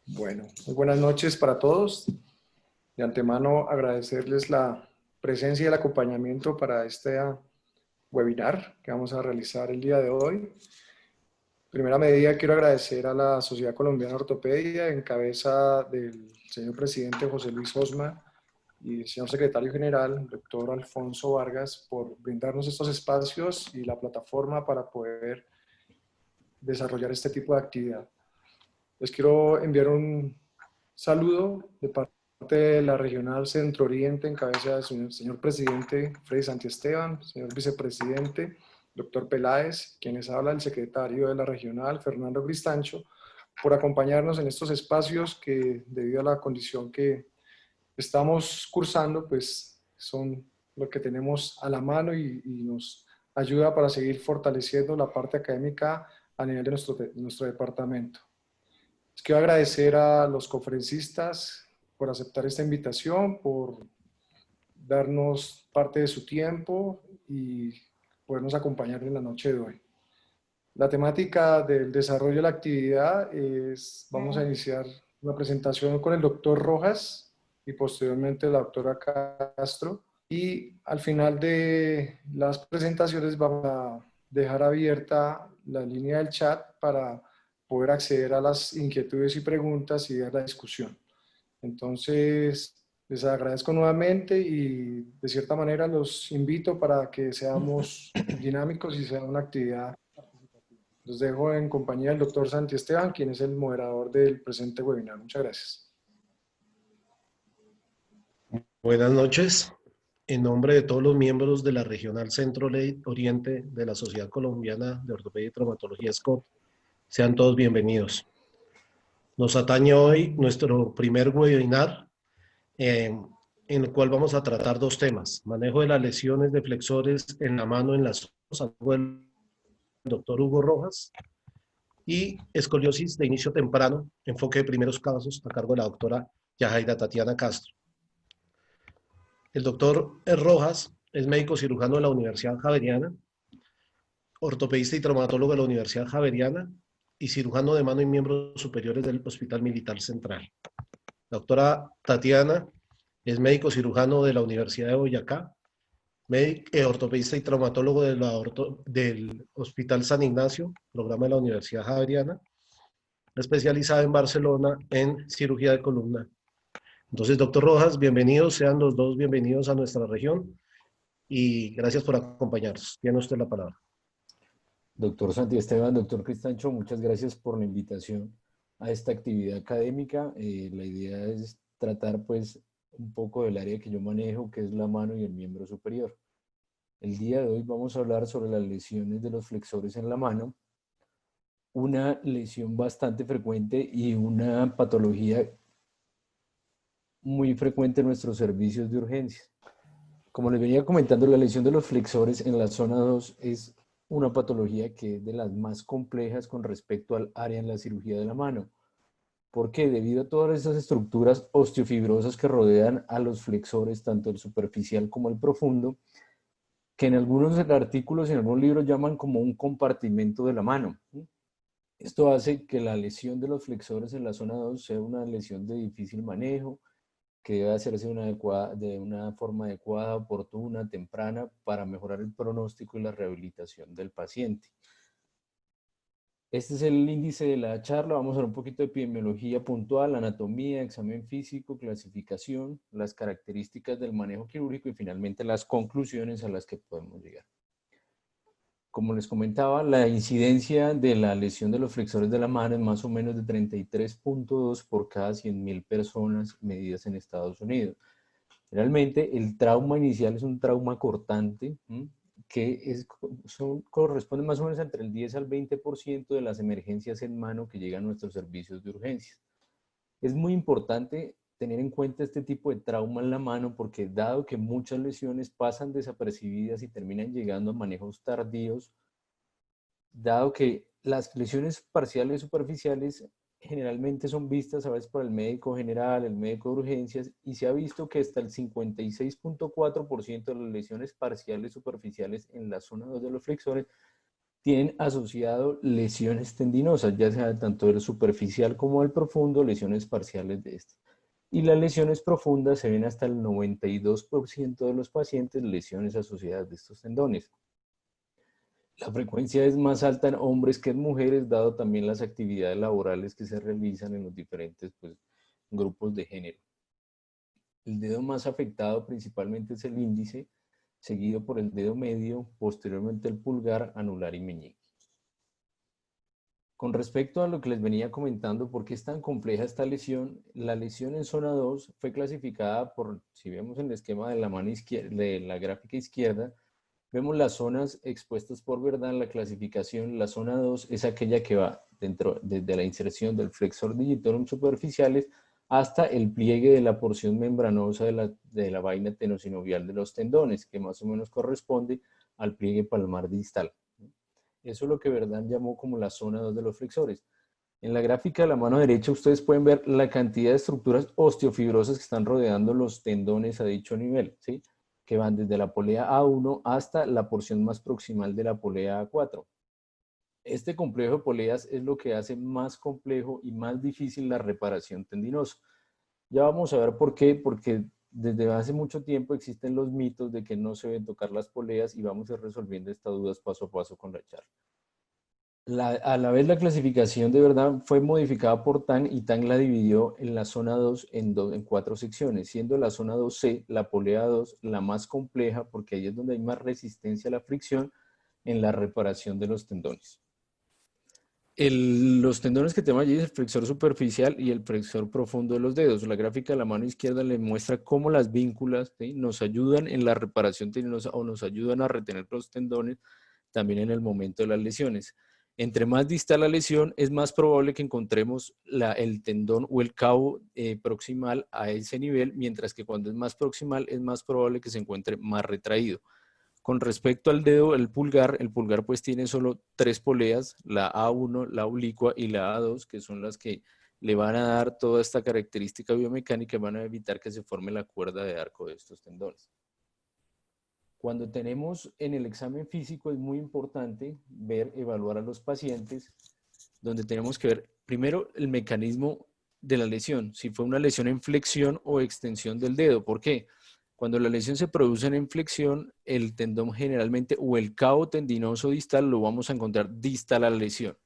Bueno, muy buenas noches para todos. De antemano agradecerles la presencia y el acompañamiento para este webinar que vamos a realizar el día de hoy. Primera medida, quiero agradecer a la Sociedad Colombiana de Ortopedia en cabeza del señor presidente José Luis Osma y el señor secretario general, doctor Alfonso Vargas, por brindarnos estos espacios y la plataforma para poder desarrollar este tipo de actividad. Les quiero enviar un saludo de parte de la Regional Centro Oriente en cabeza del señor presidente Freddy Santiesteban, señor vicepresidente doctor Peláez, quienes habla el secretario de la Regional, Fernando Cristancho, por acompañarnos en estos espacios que debido a la condición que estamos cursando, pues son lo que tenemos a la mano y nos ayuda para seguir fortaleciendo la parte académica a nivel de nuestro departamento. Les quiero agradecer a los conferencistas por aceptar esta invitación, por darnos parte de su tiempo y podernos acompañar en la noche de hoy. La temática del desarrollo de la actividad es, vamos a iniciar una presentación con el doctor Rojas y posteriormente la doctora Castro. Y al final de las presentaciones vamos a dejar abierta la línea del chat para poder acceder a las inquietudes y preguntas y a la discusión. Entonces, les agradezco nuevamente y de cierta manera los invito para que seamos dinámicos y sea una actividad. Los dejo en compañía del doctor Santi Esteban, quien es el moderador del presente webinar. Muchas gracias. Buenas noches. En nombre de todos los miembros de la Regional Centro Oriente de la Sociedad Colombiana de Ortopedia y Traumatología SCOT, sean todos bienvenidos. Nos atañe hoy nuestro primer webinar, en el cual vamos a tratar dos temas: manejo de las lesiones de flexores en la mano en las manos, del doctor Hugo Rojas, y escoliosis de inicio temprano, enfoque de primeros casos, a cargo de la doctora Yajaira Tatiana Castro. El doctor Rojas es médico cirujano de la Universidad Javeriana, ortopedista y traumatólogo de la Universidad Javeriana y cirujano de mano y miembros superiores del Hospital Militar Central. La doctora Tatiana es médico cirujano de la Universidad de Boyacá, ortopedista y traumatólogo del Hospital San Ignacio, programa de la Universidad Javeriana, especializada en Barcelona en cirugía de columna. Entonces, doctor Rojas, bienvenidos, sean los dos bienvenidos a nuestra región y gracias por acompañarnos. Tiene usted la palabra. Doctor Santi Esteban, doctor Cristancho, muchas gracias por la invitación a esta actividad académica. La idea es tratar pues un poco del área que yo manejo, que es la mano y el miembro superior. El día de hoy vamos a hablar sobre las lesiones de los flexores en la mano, una lesión bastante frecuente y una patología muy frecuente en nuestros servicios de urgencias. Como les venía comentando, la lesión de los flexores en la zona 2 es una patología que es de las más complejas con respecto al área en la cirugía de la mano. ¿Por qué? Debido a todas esas estructuras osteofibrosas que rodean a los flexores, tanto el superficial como el profundo, que en algunos artículos y en algunos libros llaman como un compartimento de la mano. Esto hace que la lesión de los flexores en la zona 2 sea una lesión de difícil manejo, que debe hacerse de una forma adecuada, oportuna, temprana, para mejorar el pronóstico y la rehabilitación del paciente. Este es el índice de la charla. Vamos a ver un poquito de epidemiología puntual, anatomía, examen físico, clasificación, las características del manejo quirúrgico y finalmente las conclusiones a las que podemos llegar. Como les comentaba, la incidencia de la lesión de los flexores de la mano es más o menos de 33.2 por cada 100.000 personas medidas en Estados Unidos. Realmente el trauma inicial es un trauma cortante, que corresponde más o menos entre el 10 al 20% de las emergencias en mano que llegan a nuestros servicios de urgencias. Es muy importante tener en cuenta este tipo de trauma en la mano porque dado que muchas lesiones pasan desapercibidas y terminan llegando a manejos tardíos, dado que las lesiones parciales superficiales generalmente son vistas a veces por el médico general, el médico de urgencias, y se ha visto que hasta el 56.4% de las lesiones parciales superficiales en la zona 2 de los flexores tienen asociado lesiones tendinosas, ya sea tanto del superficial como del profundo, lesiones parciales de este. Y las lesiones profundas se ven hasta el 92% de los pacientes, lesiones asociadas de estos tendones. La frecuencia es más alta en hombres que en mujeres, dado también las actividades laborales que se realizan en los diferentes grupos de género. El dedo más afectado principalmente es el índice, seguido por el dedo medio, posteriormente el pulgar, anular y meñique. Con respecto a lo que les venía comentando, ¿por qué es tan compleja esta lesión? La lesión en zona 2 fue clasificada por, si vemos en el esquema de la mano izquierda, de la gráfica izquierda, vemos las zonas expuestas por verdad en la clasificación. La zona 2 es aquella que va desde la inserción del flexor digitorum superficiales hasta el pliegue de la porción membranosa de la vaina tenosinovial de los tendones, que más o menos corresponde al pliegue palmar distal. Eso es lo que Verdán llamó como la zona 2 de los flexores. En la gráfica de la mano derecha ustedes pueden ver la cantidad de estructuras osteofibrosas que están rodeando los tendones a dicho nivel, ¿sí? Que van desde la polea A1 hasta la porción más proximal de la polea A4. Este complejo de poleas es lo que hace más complejo y más difícil la reparación tendinosa. Ya vamos a ver por qué, porque desde hace mucho tiempo existen los mitos de que no se deben tocar las poleas y vamos a ir resolviendo estas dudas paso a paso con la charla. A la vez la clasificación de verdad fue modificada por Tang y Tang la dividió en la zona 2 en 4 secciones, siendo la zona 2C, la polea 2, la más compleja porque ahí es donde hay más resistencia a la fricción en la reparación de los tendones. Los tendones que tenemos allí es el flexor superficial y el flexor profundo de los dedos. La gráfica de la mano izquierda le muestra cómo las vínculas, ¿sí?, nos ayudan en la reparación tendinosa o nos ayudan a retener los tendones también en el momento de las lesiones. Entre más distal la lesión, es más probable que encontremos el tendón o el cabo proximal a ese nivel, mientras que cuando es más proximal, es más probable que se encuentre más retraído. Con respecto al dedo, el pulgar pues tiene solo 3 poleas, la A1, la oblicua y la A2, que son las que le van a dar toda esta característica biomecánica y van a evitar que se forme la cuerda de arco de estos tendones. Cuando tenemos en el examen físico es muy importante evaluar a los pacientes, donde tenemos que ver primero el mecanismo de la lesión, si fue una lesión en flexión o extensión del dedo. ¿Por qué? Cuando la lesión se produce en flexión, el tendón generalmente o el cabo tendinoso distal lo vamos a encontrar distal a la lesión.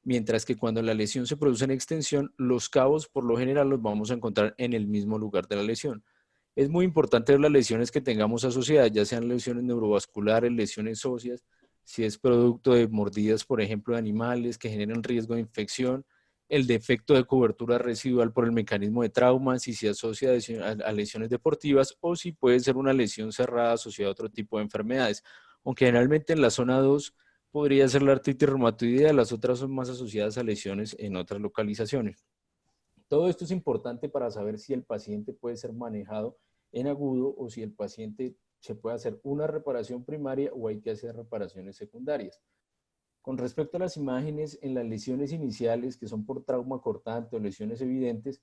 Mientras que cuando la lesión se produce en extensión, los cabos por lo general los vamos a encontrar en el mismo lugar de la lesión. Es muy importante ver las lesiones que tengamos asociadas, ya sean lesiones neurovasculares, lesiones óseas, si es producto de mordidas, por ejemplo, de animales que generan riesgo de infección, el defecto de cobertura residual por el mecanismo de trauma, si se asocia a lesiones deportivas o si puede ser una lesión cerrada asociada a otro tipo de enfermedades. Aunque generalmente en la zona 2 podría ser la artritis reumatoidea, las otras son más asociadas a lesiones en otras localizaciones. Todo esto es importante para saber si el paciente puede ser manejado en agudo o si el paciente se puede hacer una reparación primaria o hay que hacer reparaciones secundarias. Con respecto a las imágenes, en las lesiones iniciales, que son por trauma cortante o lesiones evidentes,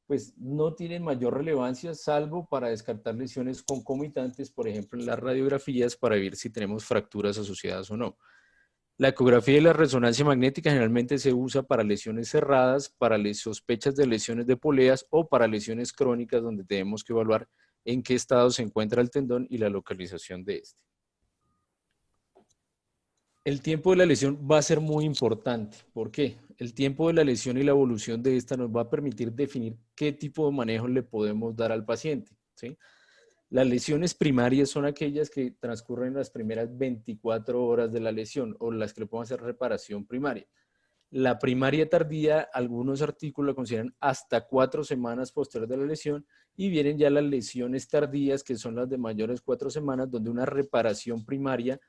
pues no tienen mayor relevancia, salvo para descartar lesiones concomitantes, por ejemplo, en las radiografías, para ver si tenemos fracturas asociadas o no. La ecografía y la resonancia magnética generalmente se usa para lesiones cerradas, para sospechas de lesiones de poleas o para lesiones crónicas donde tenemos que evaluar en qué estado se encuentra el tendón y la localización de este. El tiempo de la lesión va a ser muy importante. ¿Por qué? El tiempo de la lesión y la evolución de esta nos va a permitir definir qué tipo de manejo le podemos dar al paciente, ¿sí? Las lesiones primarias son aquellas que transcurren las primeras 24 horas de la lesión o las que le podemos hacer reparación primaria. La primaria tardía, algunos artículos la consideran hasta 4 semanas posterior de la lesión y vienen ya las lesiones tardías, que son las de mayores 4 semanas, donde una reparación primaria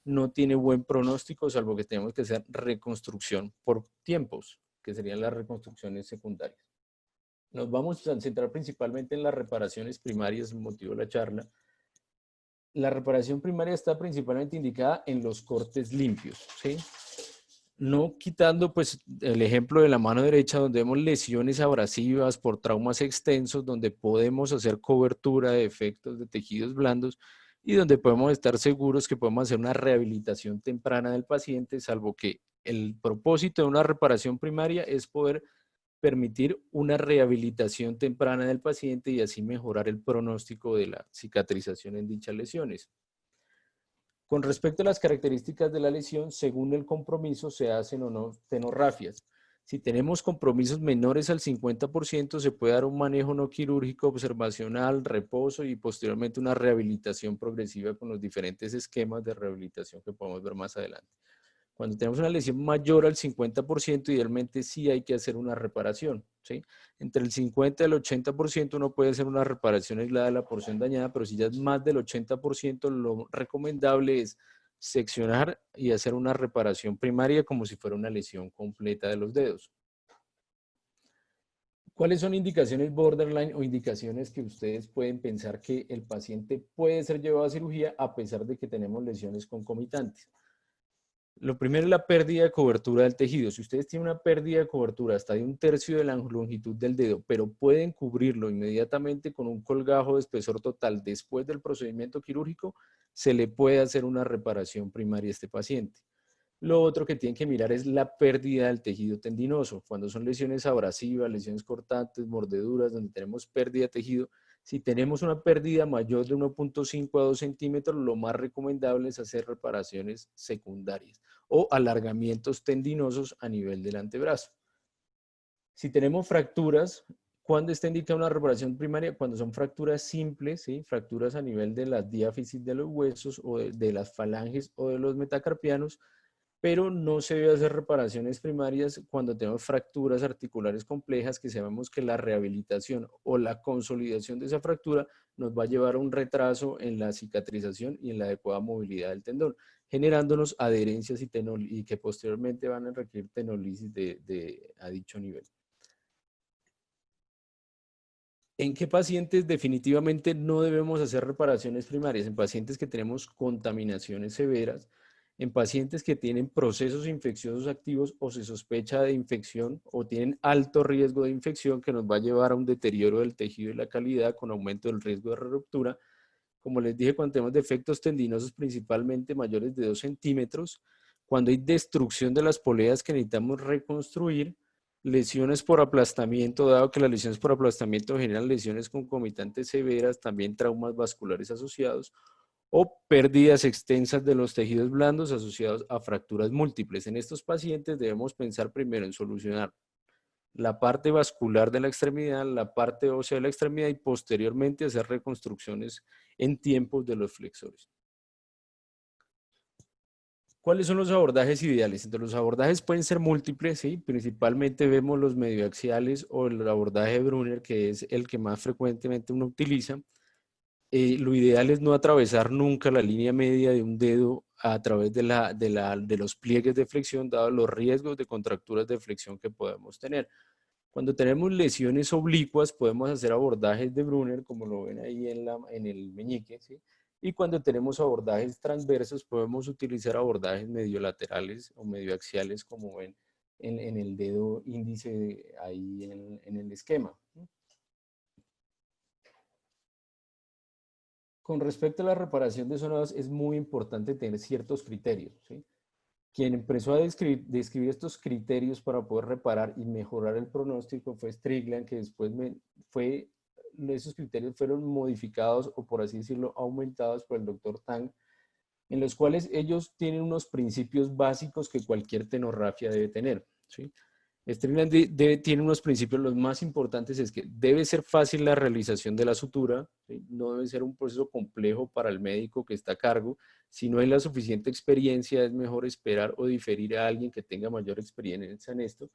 no tiene buen pronóstico, salvo que tenemos que hacer reconstrucción por tiempos, que serían las reconstrucciones secundarias. Nos vamos a centrar principalmente en las reparaciones primarias, motivo de la charla. La reparación primaria está principalmente indicada en los cortes limpios, ¿sí? No quitando pues el ejemplo de la mano derecha donde vemos lesiones abrasivas por traumas extensos, donde podemos hacer cobertura de efectos de tejidos blandos, y donde podemos estar seguros que podemos hacer una rehabilitación temprana del paciente, salvo que el propósito de una reparación primaria es poder permitir una rehabilitación temprana del paciente y así mejorar el pronóstico de la cicatrización en dichas lesiones. Con respecto a las características de la lesión, según el compromiso se hacen o no tenorrafias. Si tenemos compromisos menores al 50%, se puede dar un manejo no quirúrgico observacional, reposo y posteriormente una rehabilitación progresiva con los diferentes esquemas de rehabilitación que podemos ver más adelante. Cuando tenemos una lesión mayor al 50%, idealmente sí hay que hacer una reparación, ¿sí? Entre el 50 y el 80% uno puede hacer una reparación aislada de la porción dañada, pero si ya es más del 80%, lo recomendable es seccionar y hacer una reparación primaria como si fuera una lesión completa de los dedos. ¿Cuáles son indicaciones borderline o indicaciones que ustedes pueden pensar que el paciente puede ser llevado a cirugía a pesar de que tenemos lesiones concomitantes? Lo primero es la pérdida de cobertura del tejido. Si ustedes tienen una pérdida de cobertura hasta de 1/3 de la longitud del dedo, pero pueden cubrirlo inmediatamente con un colgajo de espesor total después del procedimiento quirúrgico, se le puede hacer una reparación primaria a este paciente. Lo otro que tienen que mirar es la pérdida del tejido tendinoso. Cuando son lesiones abrasivas, lesiones cortantes, mordeduras, donde tenemos pérdida de tejido, si tenemos una pérdida mayor de 1.5 a 2 centímetros, lo más recomendable es hacer reparaciones secundarias o alargamientos tendinosos a nivel del antebrazo. Si tenemos fracturas, ¿cuándo está indicada una reparación primaria? Cuando son fracturas simples, ¿sí? Fracturas a nivel de las diáfisis de los huesos o de las falanges o de los metacarpianos, pero no se debe hacer reparaciones primarias cuando tenemos fracturas articulares complejas, que sabemos que la rehabilitación o la consolidación de esa fractura nos va a llevar a un retraso en la cicatrización y en la adecuada movilidad del tendón, generándonos adherencias y que posteriormente van a requerir tenolisis a dicho nivel. ¿En qué pacientes definitivamente no debemos hacer reparaciones primarias? En pacientes que tenemos contaminaciones severas, en pacientes que tienen procesos infecciosos activos o se sospecha de infección o tienen alto riesgo de infección que nos va a llevar a un deterioro del tejido y la calidad con aumento del riesgo de ruptura. Como les dije, cuando tenemos defectos tendinosos principalmente mayores de 2 centímetros, cuando hay destrucción de las poleas que necesitamos reconstruir, lesiones por aplastamiento, dado que las lesiones por aplastamiento generan lesiones concomitantes severas, también traumas vasculares asociados, o pérdidas extensas de los tejidos blandos asociados a fracturas múltiples. En estos pacientes debemos pensar primero en solucionar la parte vascular de la extremidad, la parte ósea de la extremidad y posteriormente hacer reconstrucciones en tiempos de los flexores. ¿Cuáles son los abordajes ideales? Entonces, los abordajes pueden ser múltiples, ¿sí? Principalmente vemos los medioaxiales o el abordaje de Brunner, que es el que más frecuentemente uno utiliza. Lo ideal es no atravesar nunca la línea media de un dedo a través de los pliegues de flexión, dado los riesgos de contracturas de flexión que podemos tener. Cuando tenemos lesiones oblicuas, podemos hacer abordajes de Brunner, como lo ven ahí en el meñique, ¿sí? Y cuando tenemos abordajes transversos, podemos utilizar abordajes mediolaterales o medioaxiales, como ven en el dedo índice ahí en el esquema. Con respecto a la reparación de zonas, es muy importante tener ciertos criterios, ¿sí? Quien empezó a describir estos criterios para poder reparar y mejorar el pronóstico fue Strickland, que después esos criterios fueron modificados o, por así decirlo, aumentados por el doctor Tang, en los cuales ellos tienen unos principios básicos que cualquier tenorrafia debe tener, ¿sí? Strickland tiene unos principios, los más importantes es que debe ser fácil la realización de la sutura, ¿sí? No debe ser un proceso complejo para el médico que está a cargo. Si no hay la suficiente experiencia, es mejor esperar o diferir a alguien que tenga mayor experiencia en esto.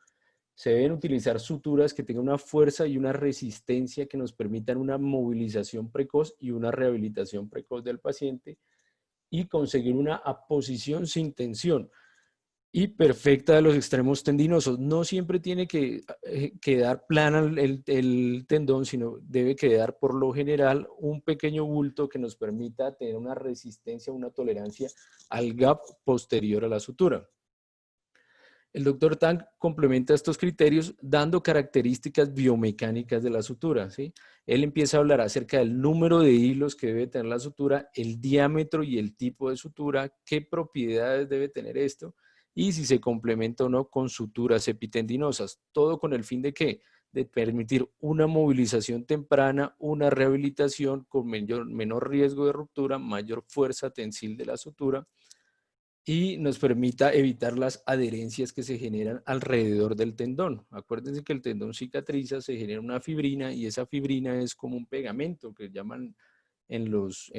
Se deben utilizar suturas que tengan una fuerza y una resistencia que nos permitan una movilización precoz y una rehabilitación precoz del paciente y conseguir una aposición sin tensión y perfecta de los extremos tendinosos. No siempre tiene que quedar plana el tendón, sino debe quedar por lo general un pequeño bulto que nos permita tener una resistencia, una tolerancia al gap posterior a la sutura. El doctor Tang complementa estos criterios dando características biomecánicas de la sutura, ¿sí? Él empieza a hablar acerca del número de hilos que debe tener la sutura, el diámetro y el tipo de sutura, qué propiedades debe tener esto y si se complementa o no con suturas epitendinosas. Todo con el fin de ¿qué? De permitir una movilización temprana, una rehabilitación con menor riesgo de ruptura, mayor fuerza tensil de la sutura y nos permita evitar las adherencias que se generan alrededor del tendón. Acuérdense que el tendón cicatriza, se genera una fibrina y esa fibrina es como un pegamento que llaman en los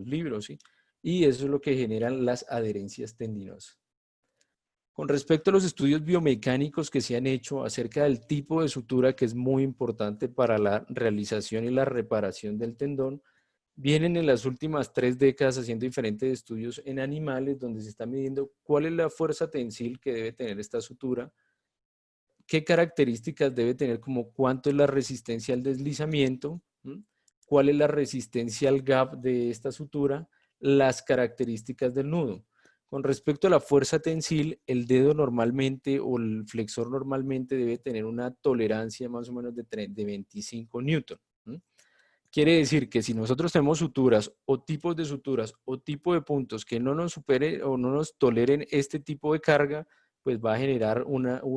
libros, ¿sí? Y eso es lo que generan las adherencias tendinosas. Con respecto a los estudios biomecánicos que se han hecho acerca del tipo de sutura que es muy importante para la realización y la reparación del tendón, vienen en las últimas 3 décadas haciendo diferentes estudios en animales donde se está midiendo cuál es la fuerza tensil que debe tener esta sutura, qué características debe tener, como cuánto es la resistencia al deslizamiento, cuál es la resistencia al gap de esta sutura, las características del nudo. Con respecto a la fuerza tensil, el dedo normalmente o el flexor normalmente debe tener una tolerancia más o menos de 25 newton. Quiere decir que si nosotros tenemos suturas o tipos de suturas o tipo de puntos que no nos superen o no nos toleren este tipo de carga, pues va a generar una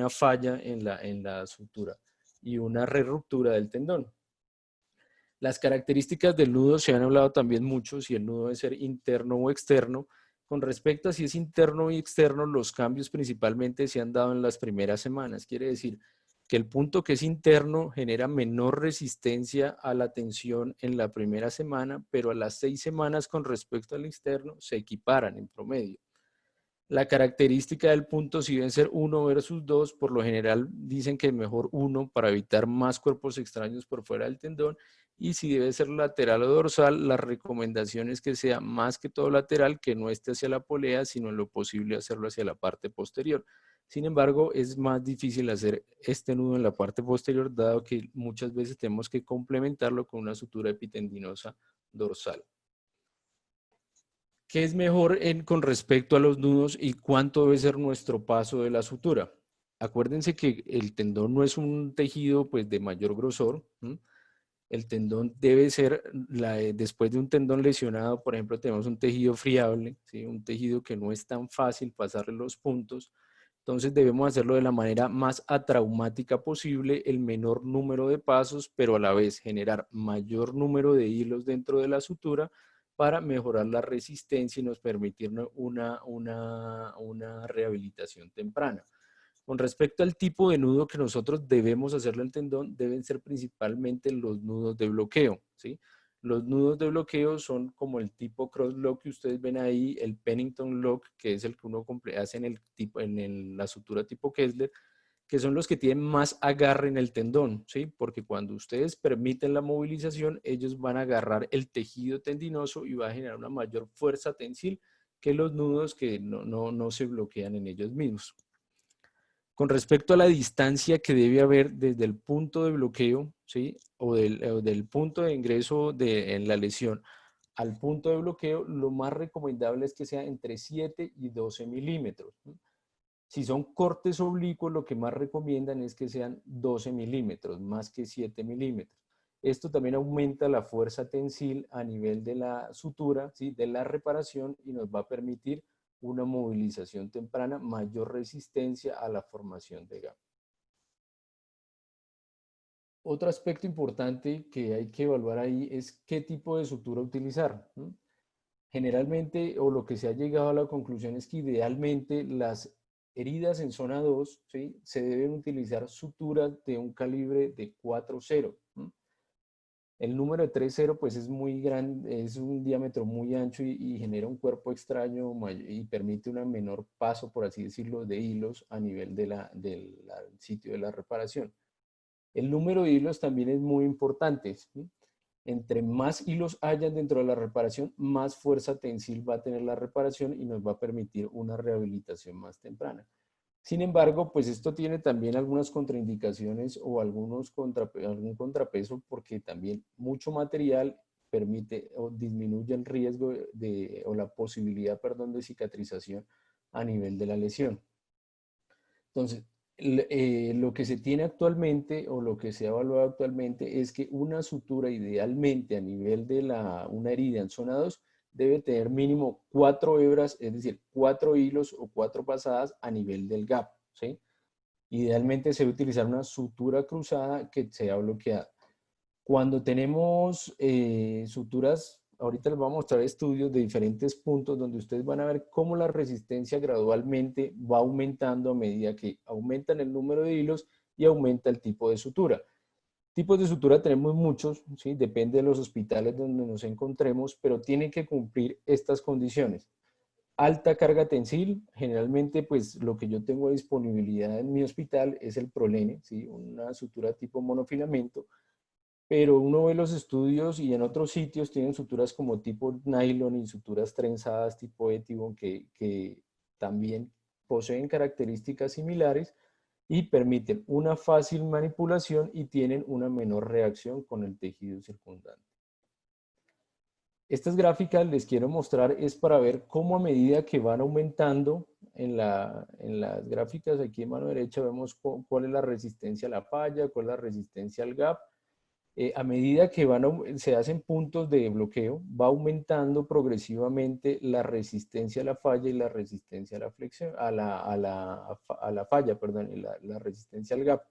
falla en la sutura y una reruptura del tendón. Las características del nudo se han hablado también mucho, si el nudo debe ser interno o externo. Con respecto a si es interno y externo, los cambios principalmente se han dado en las primeras semanas. Quiere decir que el punto que es interno genera menor resistencia a la tensión en la primera semana, pero a las 6 semanas con respecto al externo se equiparan en promedio. La característica del punto, si deben ser 1 versus 2, por lo general dicen que es mejor 1 para evitar más cuerpos extraños por fuera del tendón, y si debe ser lateral o dorsal, la recomendación es que sea más que todo lateral, que no esté hacia la polea, sino en lo posible hacerlo hacia la parte posterior. Sin embargo, es más difícil hacer este nudo en la parte posterior, dado que muchas veces tenemos que complementarlo con una sutura epitendinosa dorsal. ¿Qué es mejor con respecto a los nudos y cuánto debe ser nuestro paso de la sutura? Acuérdense que el tendón no es un tejido pues, de mayor grosor. El tendón debe ser, después de un tendón lesionado, por ejemplo, tenemos un tejido friable, ¿sí? Un tejido que no es tan fácil pasarle los puntos. Entonces debemos hacerlo de la manera más atraumática posible, el menor número de pasos, pero a la vez generar mayor número de hilos dentro de la sutura para mejorar la resistencia y nos permitir una rehabilitación temprana. Con respecto al tipo de nudo que nosotros debemos hacerle al tendón, deben ser principalmente los nudos de bloqueo, ¿sí? Los nudos de bloqueo son como el tipo cross lock que ustedes ven ahí, el Pennington lock, que es el que uno hace en la sutura tipo Kessler, que son los que tienen más agarre en el tendón, ¿sí? Porque cuando ustedes permiten la movilización, ellos van a agarrar el tejido tendinoso y va a generar una mayor fuerza tensil que los nudos que no se bloquean en ellos mismos. Con respecto a la distancia que debe haber desde el punto de bloqueo, ¿sí? o del punto de ingreso en la lesión al punto de bloqueo, lo más recomendable es que sea entre 7 y 12 milímetros. Si son cortes oblicuos, lo que más recomiendan es que sean 12 milímetros, más que 7 milímetros. Esto también aumenta la fuerza tensil a nivel de la sutura, ¿sí? de la reparación, y nos va a permitir una movilización temprana, mayor resistencia a la formación de gap. Otro aspecto importante que hay que evaluar ahí es qué tipo de sutura utilizar. Generalmente, o lo que se ha llegado a la conclusión es que idealmente las heridas en zona 2, ¿sí? se deben utilizar suturas de un calibre de 4.0. El número de 3.0 pues es muy grande, es un diámetro muy ancho y genera un cuerpo extraño y permite un menor paso, por así decirlo, de hilos a nivel del sitio de la reparación. El número de hilos también es muy importante, ¿sí? Entre más hilos hayan dentro de la reparación, más fuerza tensil va a tener la reparación y nos va a permitir una rehabilitación más temprana. Sin embargo, pues esto tiene también algunas contraindicaciones o algún contrapeso, porque también mucho material permite o disminuye el riesgo o la posibilidad, perdón, de cicatrización a nivel de la lesión. Entonces, lo que se tiene actualmente o lo que se ha evaluado actualmente es que una sutura idealmente a nivel de una herida en zona 2 debe tener mínimo 4 hebras, es decir, 4 hilos o 4 pasadas a nivel del gap, ¿sí? Idealmente se debe utilizar una sutura cruzada que sea bloqueada. Cuando tenemos suturas, ahorita les voy a mostrar estudios de diferentes puntos donde ustedes van a ver cómo la resistencia gradualmente va aumentando a medida que aumentan el número de hilos y aumenta el tipo de sutura. Tipos de sutura tenemos muchos, ¿sí? Depende de los hospitales donde nos encontremos, pero tienen que cumplir estas condiciones. Alta carga tensil, generalmente pues lo que yo tengo de disponibilidad en mi hospital es el Prolene, ¿sí? Una sutura tipo monofilamento, pero uno ve los estudios y en otros sitios tienen suturas como tipo nylon y suturas trenzadas tipo Etivon que también poseen características similares y permiten una fácil manipulación y tienen una menor reacción con el tejido circundante. Estas gráficas les quiero mostrar es para ver cómo a medida que van aumentando en las gráficas aquí en mano derecha vemos cuál es la resistencia a la falla, cuál es la resistencia al gap. A medida que se hacen puntos de bloqueo, va aumentando progresivamente la resistencia a la falla y la resistencia a la flexión, a la falla, perdón, y la resistencia al gap.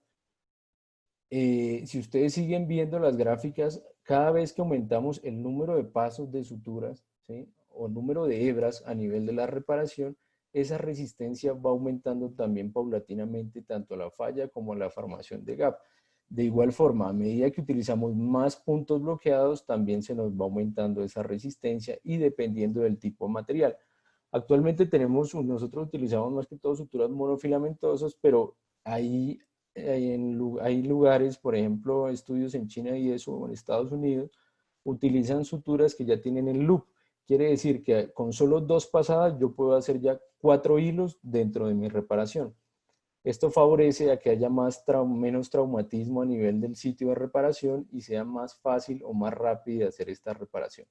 Si ustedes siguen viendo las gráficas, cada vez que aumentamos el número de pasos de suturas, ¿sí? O número de hebras a nivel de la reparación, esa resistencia va aumentando también paulatinamente tanto a la falla como a la formación de gap. De igual forma, a medida que utilizamos más puntos bloqueados, también se nos va aumentando esa resistencia y dependiendo del tipo de material. Actualmente nosotros utilizamos más que todo suturas monofilamentosas, pero hay lugares, por ejemplo, estudios en China y eso, o en Estados Unidos, utilizan suturas que ya tienen el loop. Quiere decir que con solo 2 pasadas yo puedo hacer ya 4 hilos dentro de mi reparación. Esto favorece a que haya menos traumatismo a nivel del sitio de reparación y sea más fácil o más rápido hacer esta reparación.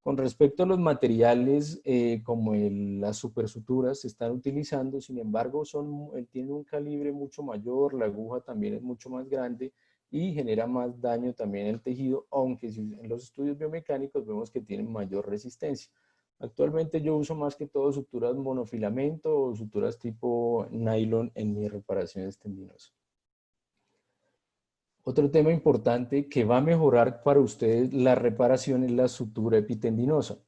Con respecto a los materiales, como las supersuturas se están utilizando, sin embargo, tienen un calibre mucho mayor, la aguja también es mucho más grande y genera más daño también en el tejido, aunque en los estudios biomecánicos vemos que tienen mayor resistencia. Actualmente yo uso más que todo suturas monofilamento o suturas tipo nylon en mis reparaciones tendinosas. Otro tema importante que va a mejorar para ustedes la reparación es la sutura epitendinosa.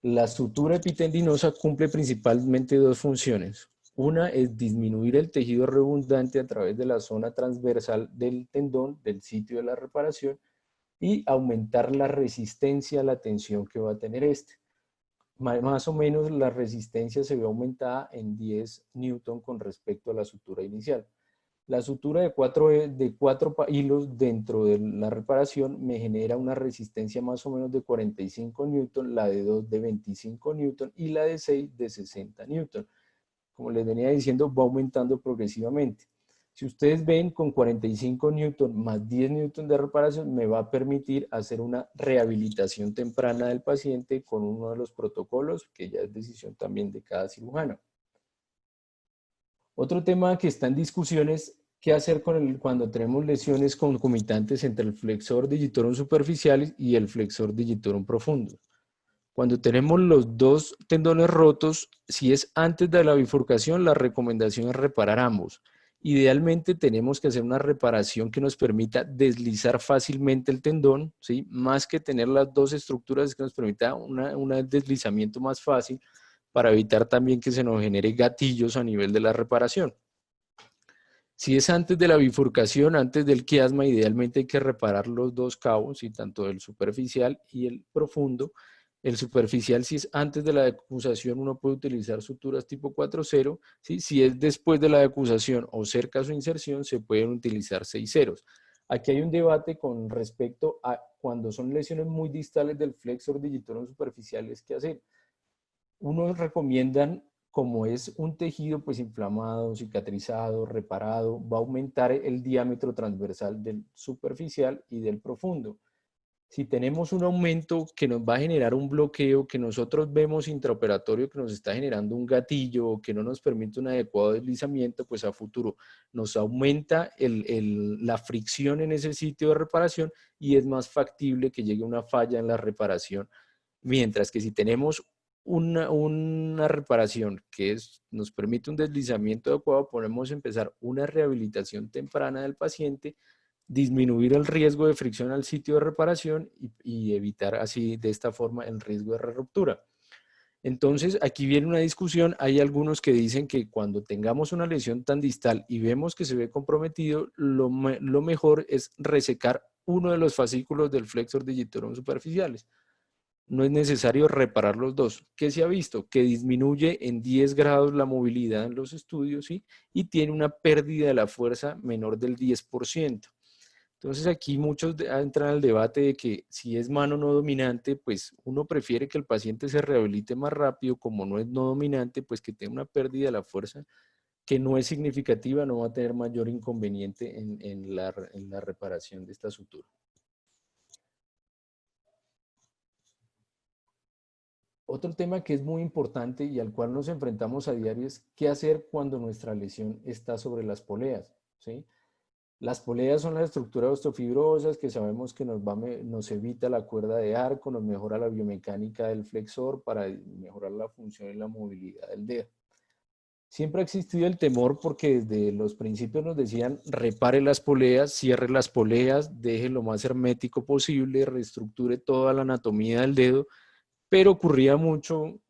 La sutura epitendinosa cumple principalmente 2 funciones. Una es disminuir el tejido redundante a través de la zona transversal del tendón, del sitio de la reparación, y aumentar la resistencia a la tensión que va a tener este. Más o menos la resistencia se ve aumentada en 10 newton con respecto a la sutura inicial. La sutura de 4 hilos dentro de la reparación me genera una resistencia más o menos de 45 newton, la de 2 de 25 newton y la de 6 de 60 newton. Como les venía diciendo, va aumentando progresivamente. Si ustedes ven, con 45 newton más 10 newton de reparación me va a permitir hacer una rehabilitación temprana del paciente con uno de los protocolos que ya es decisión también de cada cirujano. Otro tema que está en discusión es qué hacer cuando tenemos lesiones concomitantes entre el flexor digitorum superficial y el flexor digitorum profundo. Cuando tenemos los 2 tendones rotos, si es antes de la bifurcación, la recomendación es reparar ambos. Idealmente tenemos que hacer una reparación que nos permita deslizar fácilmente el tendón, ¿sí? Más que tener las 2 estructuras que nos permita un deslizamiento más fácil para evitar también que se nos genere gatillos a nivel de la reparación. Si es antes de la bifurcación, antes del quiasma, idealmente hay que reparar los 2 cabos, y tanto el superficial y el profundo. El superficial, si es antes de la decusación, uno puede utilizar suturas tipo 4-0. ¿Sí? Si es después de la decusación o cerca a su inserción, se pueden utilizar 6 ceros. Aquí hay un debate con respecto a cuando son lesiones muy distales del flexor digitorum superficiales, ¿qué hacer? Unos recomiendan, como es un tejido pues inflamado, cicatrizado, reparado, va a aumentar el diámetro transversal del superficial y del profundo. Si tenemos un aumento que nos va a generar un bloqueo, que nosotros vemos intraoperatorio que nos está generando un gatillo o que no nos permite un adecuado deslizamiento, pues a futuro nos aumenta la fricción en ese sitio de reparación y es más factible que llegue una falla en la reparación. Mientras que si tenemos una reparación que nos permite un deslizamiento adecuado, podemos empezar una rehabilitación temprana del paciente, disminuir el riesgo de fricción al sitio de reparación y evitar así de esta forma el riesgo de ruptura. Entonces, aquí viene una discusión. Hay algunos que dicen que cuando tengamos una lesión tan distal y vemos que se ve comprometido, lo mejor es resecar uno de los fascículos del flexor digitorum superficiales. No es necesario reparar los dos. ¿Qué se ha visto? Que disminuye en 10 grados la movilidad en los estudios, ¿sí? Y tiene una pérdida de la fuerza menor del 10%. Entonces aquí muchos entran al debate de que si es mano no dominante, pues uno prefiere que el paciente se rehabilite más rápido. Como no es no dominante, pues que tenga una pérdida de la fuerza que no es significativa, no va a tener mayor inconveniente en la reparación de esta sutura. Otro tema que es muy importante y al cual nos enfrentamos a diario es qué hacer cuando nuestra lesión está sobre las poleas, ¿sí? Las poleas son las estructuras osteofibrosas que sabemos que nos evita la cuerda de arco, nos mejora la biomecánica del flexor para mejorar la función y la movilidad del dedo. Siempre ha existido el temor porque desde los principios nos decían repare las poleas, cierre las poleas, deje lo más hermético posible, reestructure toda la anatomía del dedo, pero ocurría mucho,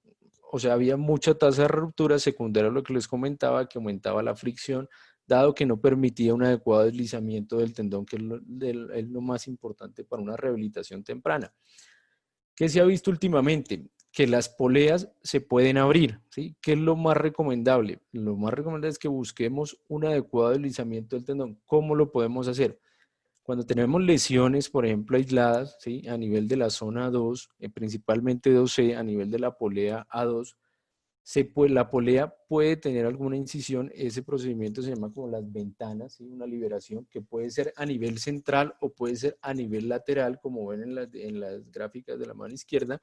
o sea, había mucha tasa de ruptura secundaria a lo que les comentaba, que aumentaba la fricción, dado que no permitía un adecuado deslizamiento del tendón, que es lo más importante para una rehabilitación temprana. ¿Qué se ha visto últimamente? Que las poleas se pueden abrir, ¿sí? ¿Qué es lo más recomendable? Lo más recomendable es que busquemos un adecuado deslizamiento del tendón. ¿Cómo lo podemos hacer? Cuando tenemos lesiones, por ejemplo, aisladas, ¿sí? A nivel de la zona 2, principalmente 2C, a nivel de la polea A2, la polea puede tener alguna incisión. Ese procedimiento se llama como las ventanas, ¿sí? Una liberación que puede ser a nivel central o puede ser a nivel lateral, como ven en las gráficas de la mano izquierda.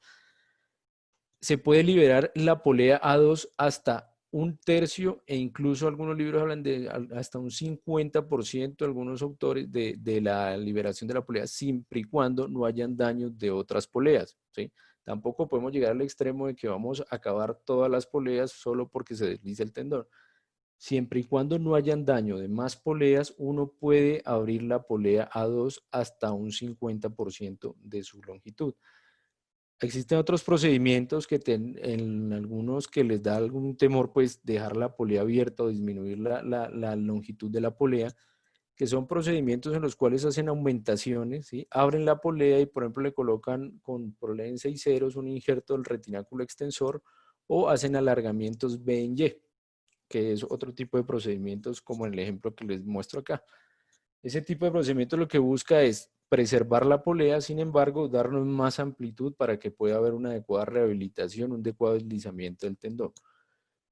Se puede liberar la polea A2 hasta un tercio e incluso algunos libros hablan de hasta un 50%, algunos autores, de la liberación de la polea, siempre y cuando no hayan daños de otras poleas, ¿sí? Tampoco podemos llegar al extremo de que vamos a acabar todas las poleas solo porque se desliza el tendón. Siempre y cuando no hayan daño de más poleas, uno puede abrir la polea A2 hasta un 50% de su longitud. Existen otros procedimientos en algunos que les da algún temor, pues dejar la polea abierta o disminuir la longitud de la polea, que son procedimientos en los cuales hacen aumentaciones, ¿sí? Abren la polea y, por ejemplo, le colocan con polea en 6 ceros un injerto del retináculo extensor o hacen alargamientos B en Y, que es otro tipo de procedimientos como en el ejemplo que les muestro acá. Ese tipo de procedimiento lo que busca es preservar la polea, sin embargo, darnos más amplitud para que pueda haber una adecuada rehabilitación, un adecuado deslizamiento del tendón.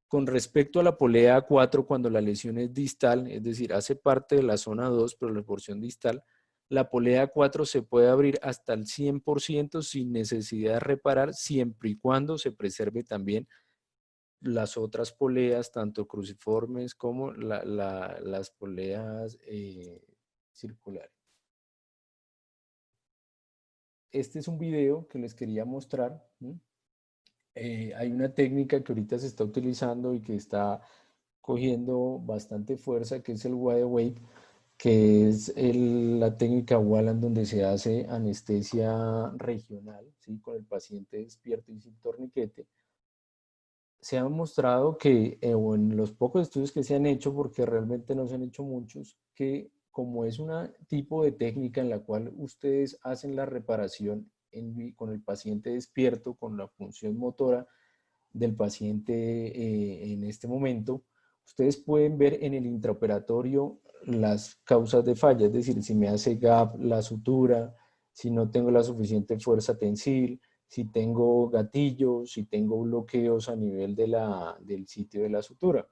Con respecto a la polea A4, cuando la lesión es distal, es decir, hace parte de la zona 2, pero la porción distal, la polea A4 se puede abrir hasta el 100% sin necesidad de reparar, siempre y cuando se preserve también las otras poleas, tanto cruciformes como las poleas circulares. Este es un video que les quería mostrar. Hay una técnica que ahorita se está utilizando y que está cogiendo bastante fuerza, que es el wide awake, que es la técnica Wallach donde se hace anestesia regional, ¿sí? Con el paciente despierto y sin torniquete. Se ha mostrado que, o en los pocos estudios que se han hecho, porque realmente no se han hecho muchos, que como es un tipo de técnica en la cual ustedes hacen la reparación con el paciente despierto, con la función motora del paciente en este momento, ustedes pueden ver en el intraoperatorio las causas de falla, es decir, si me hace gap la sutura, si no tengo la suficiente fuerza tensil, si tengo gatillos, si tengo bloqueos a nivel del sitio de la sutura.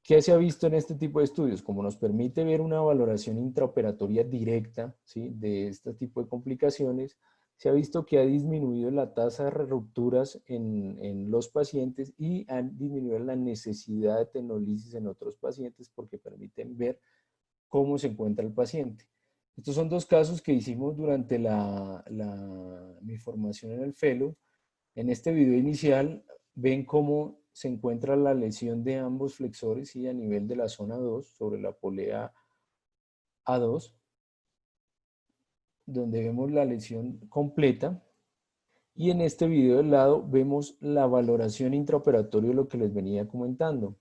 ¿Qué se ha visto en este tipo de estudios? Como nos permite ver una valoración intraoperatoria directa, ¿sí?, de este tipo de complicaciones, se ha visto que ha disminuido la tasa de rupturas en los pacientes y ha disminuido la necesidad de tenolisis en otros pacientes porque permiten ver cómo se encuentra el paciente. Estos son dos casos que hicimos durante mi formación en el Fellow. En este video inicial ven cómo se encuentra la lesión de ambos flexores y a nivel de la zona 2 sobre la polea A2, donde vemos la lesión completa. Y en este video del lado vemos la valoración intraoperatoria de lo que les venía comentando.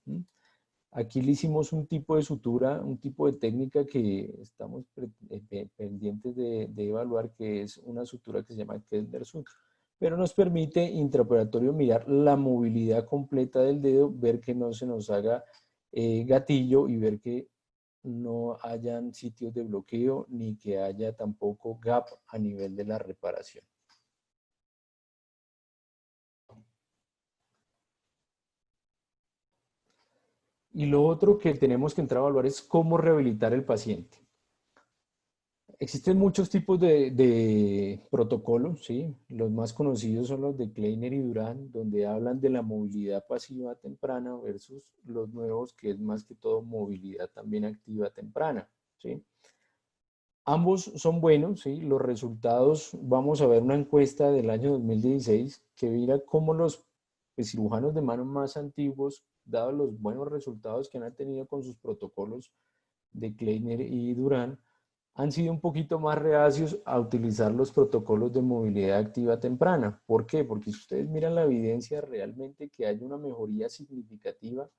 Aquí le hicimos un tipo de sutura, un tipo de técnica que estamos pendientes de evaluar, que es una sutura que se llama Kessler Suture. Pero nos permite intraoperatorio mirar la movilidad completa del dedo, ver que no se nos haga gatillo y ver que no hayan sitios de bloqueo ni que haya tampoco gap a nivel de la reparación. Y lo otro que tenemos que entrar a evaluar es cómo rehabilitar el paciente. Existen muchos tipos de protocolos, ¿sí? Los más conocidos son los de Kleiner y Durán, donde hablan de la movilidad pasiva temprana versus los nuevos, que es más que todo movilidad también activa temprana, ¿sí? Ambos son buenos, ¿sí? Los resultados, vamos a ver una encuesta del año 2016 que mira cómo los cirujanos de mano más antiguos, dado los buenos resultados que han tenido con sus protocolos de Kleiner y Durán, han sido un poquito más reacios a utilizar los protocolos de movilidad activa temprana. ¿Por qué? Porque si ustedes miran la evidencia realmente que hay una mejoría significativa,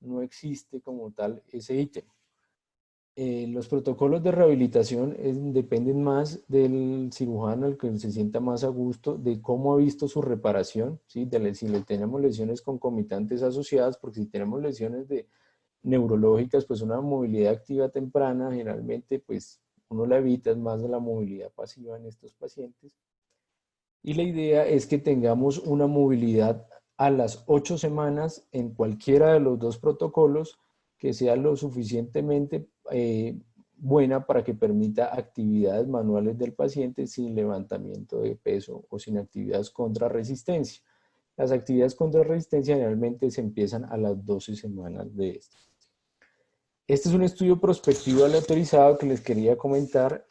no existe como tal ese ítem. Los protocolos de rehabilitación dependen más del cirujano, el que se sienta más a gusto, de cómo ha visto su reparación, ¿sí? Si le tenemos lesiones concomitantes asociadas, porque si tenemos lesiones neurológicas, pues una movilidad activa temprana, generalmente pues uno la evita, es más de la movilidad pasiva en estos pacientes. Y la idea es que tengamos una movilidad a las 8 semanas en cualquiera de los dos protocolos que sea lo suficientemente buena para que permita actividades manuales del paciente sin levantamiento de peso o sin actividades contra resistencia. Las actividades contra resistencia generalmente se empiezan a las 12 semanas de esto. Este es un estudio prospectivo aleatorizado que les quería comentar.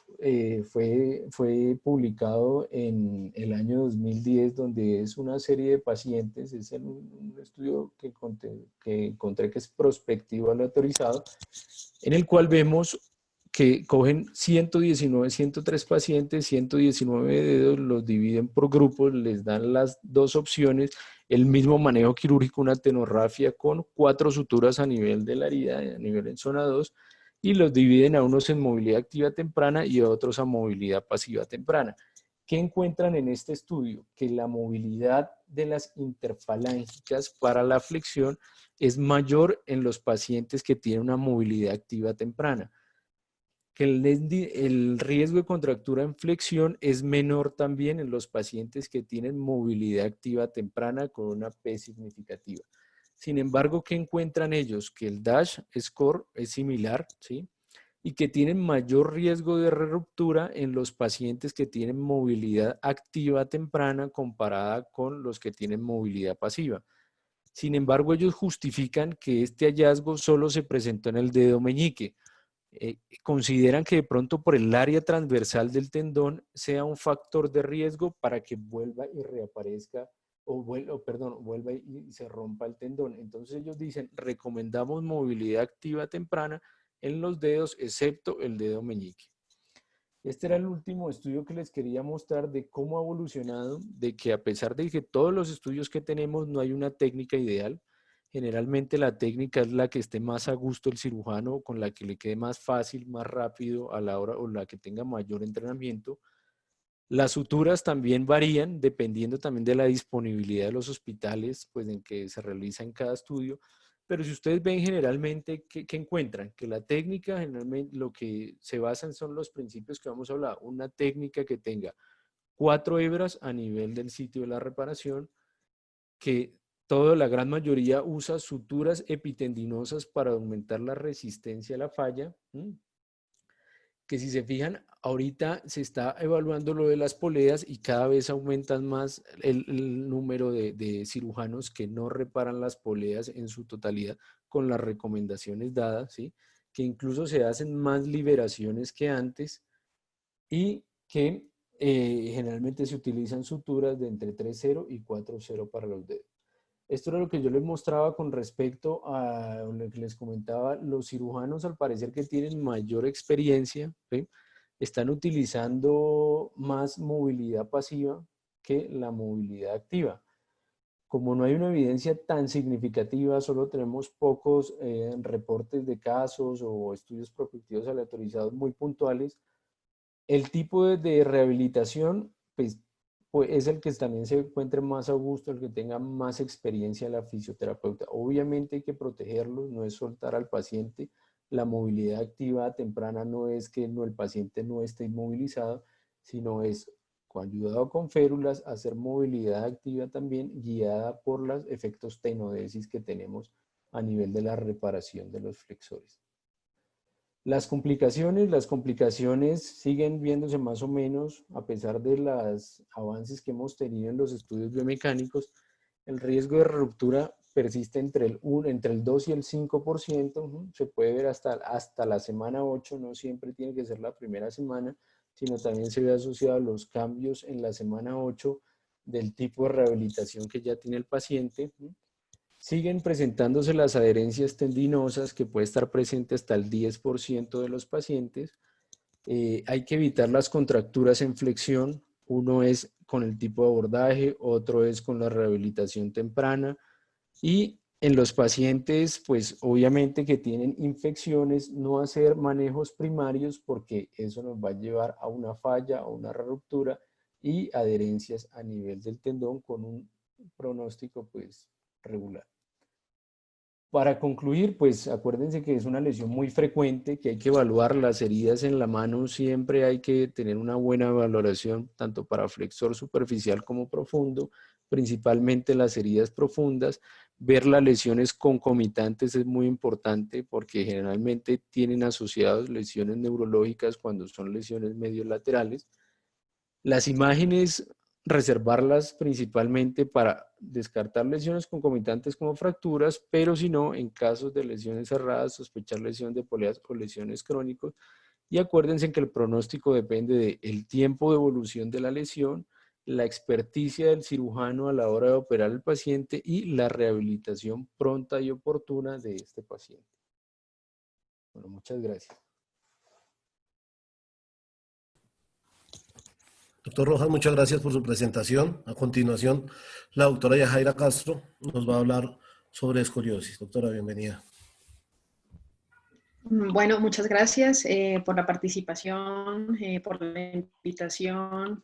Fue publicado en el año 2010, donde es una serie de pacientes. Es un estudio que encontré que es prospectivo aleatorizado, en el cual vemos que cogen 103 pacientes, 119 dedos, los dividen por grupos, les dan las dos opciones, el mismo manejo quirúrgico, una tenorrafia con 4 suturas a nivel de la herida, a nivel en zona 2, y los dividen a unos en movilidad activa temprana y a otros a movilidad pasiva temprana. ¿Qué encuentran en este estudio? Que la movilidad de las interfalángicas para la flexión es mayor en los pacientes que tienen una movilidad activa temprana. Que el riesgo de contractura en flexión es menor también en los pacientes que tienen movilidad activa temprana con una P significativa. Sin embargo, ¿qué encuentran ellos? Que el DASH score es similar, ¿sí? Y que tienen mayor riesgo de ruptura en los pacientes que tienen movilidad activa temprana comparada con los que tienen movilidad pasiva. Sin embargo, ellos justifican que este hallazgo solo se presentó en el dedo meñique. Consideran que de pronto por el área transversal del tendón sea un factor de riesgo para que vuelva y reaparezca vuelva y se rompa el tendón. Entonces ellos dicen, recomendamos movilidad activa temprana en los dedos, excepto el dedo meñique. Este era el último estudio que les quería mostrar de cómo ha evolucionado, de que a pesar de que todos los estudios que tenemos no hay una técnica ideal. Generalmente la técnica es la que esté más a gusto el cirujano, con la que le quede más fácil, más rápido a la hora o la que tenga mayor entrenamiento. Las suturas también varían dependiendo también de la disponibilidad de los hospitales, pues en que se realiza en cada estudio. Pero si ustedes ven generalmente, ¿qué encuentran? Que la técnica generalmente lo que se basan son los principios que vamos a hablar. Una técnica que tenga 4 hebras a nivel del sitio de la reparación, que la gran mayoría usa suturas epitendinosas para aumentar la resistencia a la falla. Que si se fijan, ahorita se está evaluando lo de las poleas y cada vez aumentan más el número de cirujanos que no reparan las poleas en su totalidad con las recomendaciones dadas, ¿sí? Que incluso se hacen más liberaciones que antes y que generalmente se utilizan suturas de entre 3,0 y 4,0 para los dedos. Esto era lo que yo les mostraba con respecto a lo que les comentaba. Los cirujanos, al parecer que tienen mayor experiencia, ¿sí? Están utilizando más movilidad pasiva que la movilidad activa. Como no hay una evidencia tan significativa, solo tenemos pocos reportes de casos o estudios prospectivos aleatorizados muy puntuales, el tipo de rehabilitación pues es el que también se encuentre más a gusto, el que tenga más experiencia la fisioterapeuta. Obviamente hay que protegerlos, no es soltar al paciente. La movilidad activa temprana no es que el paciente no esté inmovilizado, sino es ayudado con férulas, hacer movilidad activa también, guiada por los efectos tenodesis que tenemos a nivel de la reparación de los flexores. Las complicaciones siguen viéndose más o menos, a pesar de los avances que hemos tenido en los estudios biomecánicos. El riesgo de ruptura persiste entre el 2 y el 5%, se puede ver hasta la semana 8, no siempre tiene que ser la primera semana, sino también se ve asociado a los cambios en la semana 8 del tipo de rehabilitación que ya tiene el paciente. Siguen presentándose las adherencias tendinosas, que puede estar presente hasta el 10% de los pacientes. Hay que evitar las contracturas en flexión. Uno es con el tipo de abordaje, otro es con la rehabilitación temprana. Y en los pacientes, pues obviamente que tienen infecciones, no hacer manejos primarios porque eso nos va a llevar a una falla o una ruptura y adherencias a nivel del tendón con un pronóstico pues regular. Para concluir, pues acuérdense que es una lesión muy frecuente, que hay que evaluar las heridas en la mano, siempre hay que tener una buena valoración, tanto para flexor superficial como profundo, principalmente las heridas profundas. Ver las lesiones concomitantes es muy importante porque generalmente tienen asociados lesiones neurológicas cuando son lesiones mediolaterales. Las imágenes, reservarlas principalmente para descartar lesiones concomitantes como fracturas, pero si no, en casos de lesiones cerradas, sospechar lesión de poleas o lesiones crónicas. Y acuérdense que el pronóstico depende del tiempo de evolución de la lesión, la experticia del cirujano a la hora de operar al paciente y la rehabilitación pronta y oportuna de este paciente. Bueno, muchas gracias. Doctor Rojas, muchas gracias por su presentación. A continuación, la doctora Yajaira Castro nos va a hablar sobre escoliosis. Doctora, bienvenida. Bueno, muchas gracias por la participación, por la invitación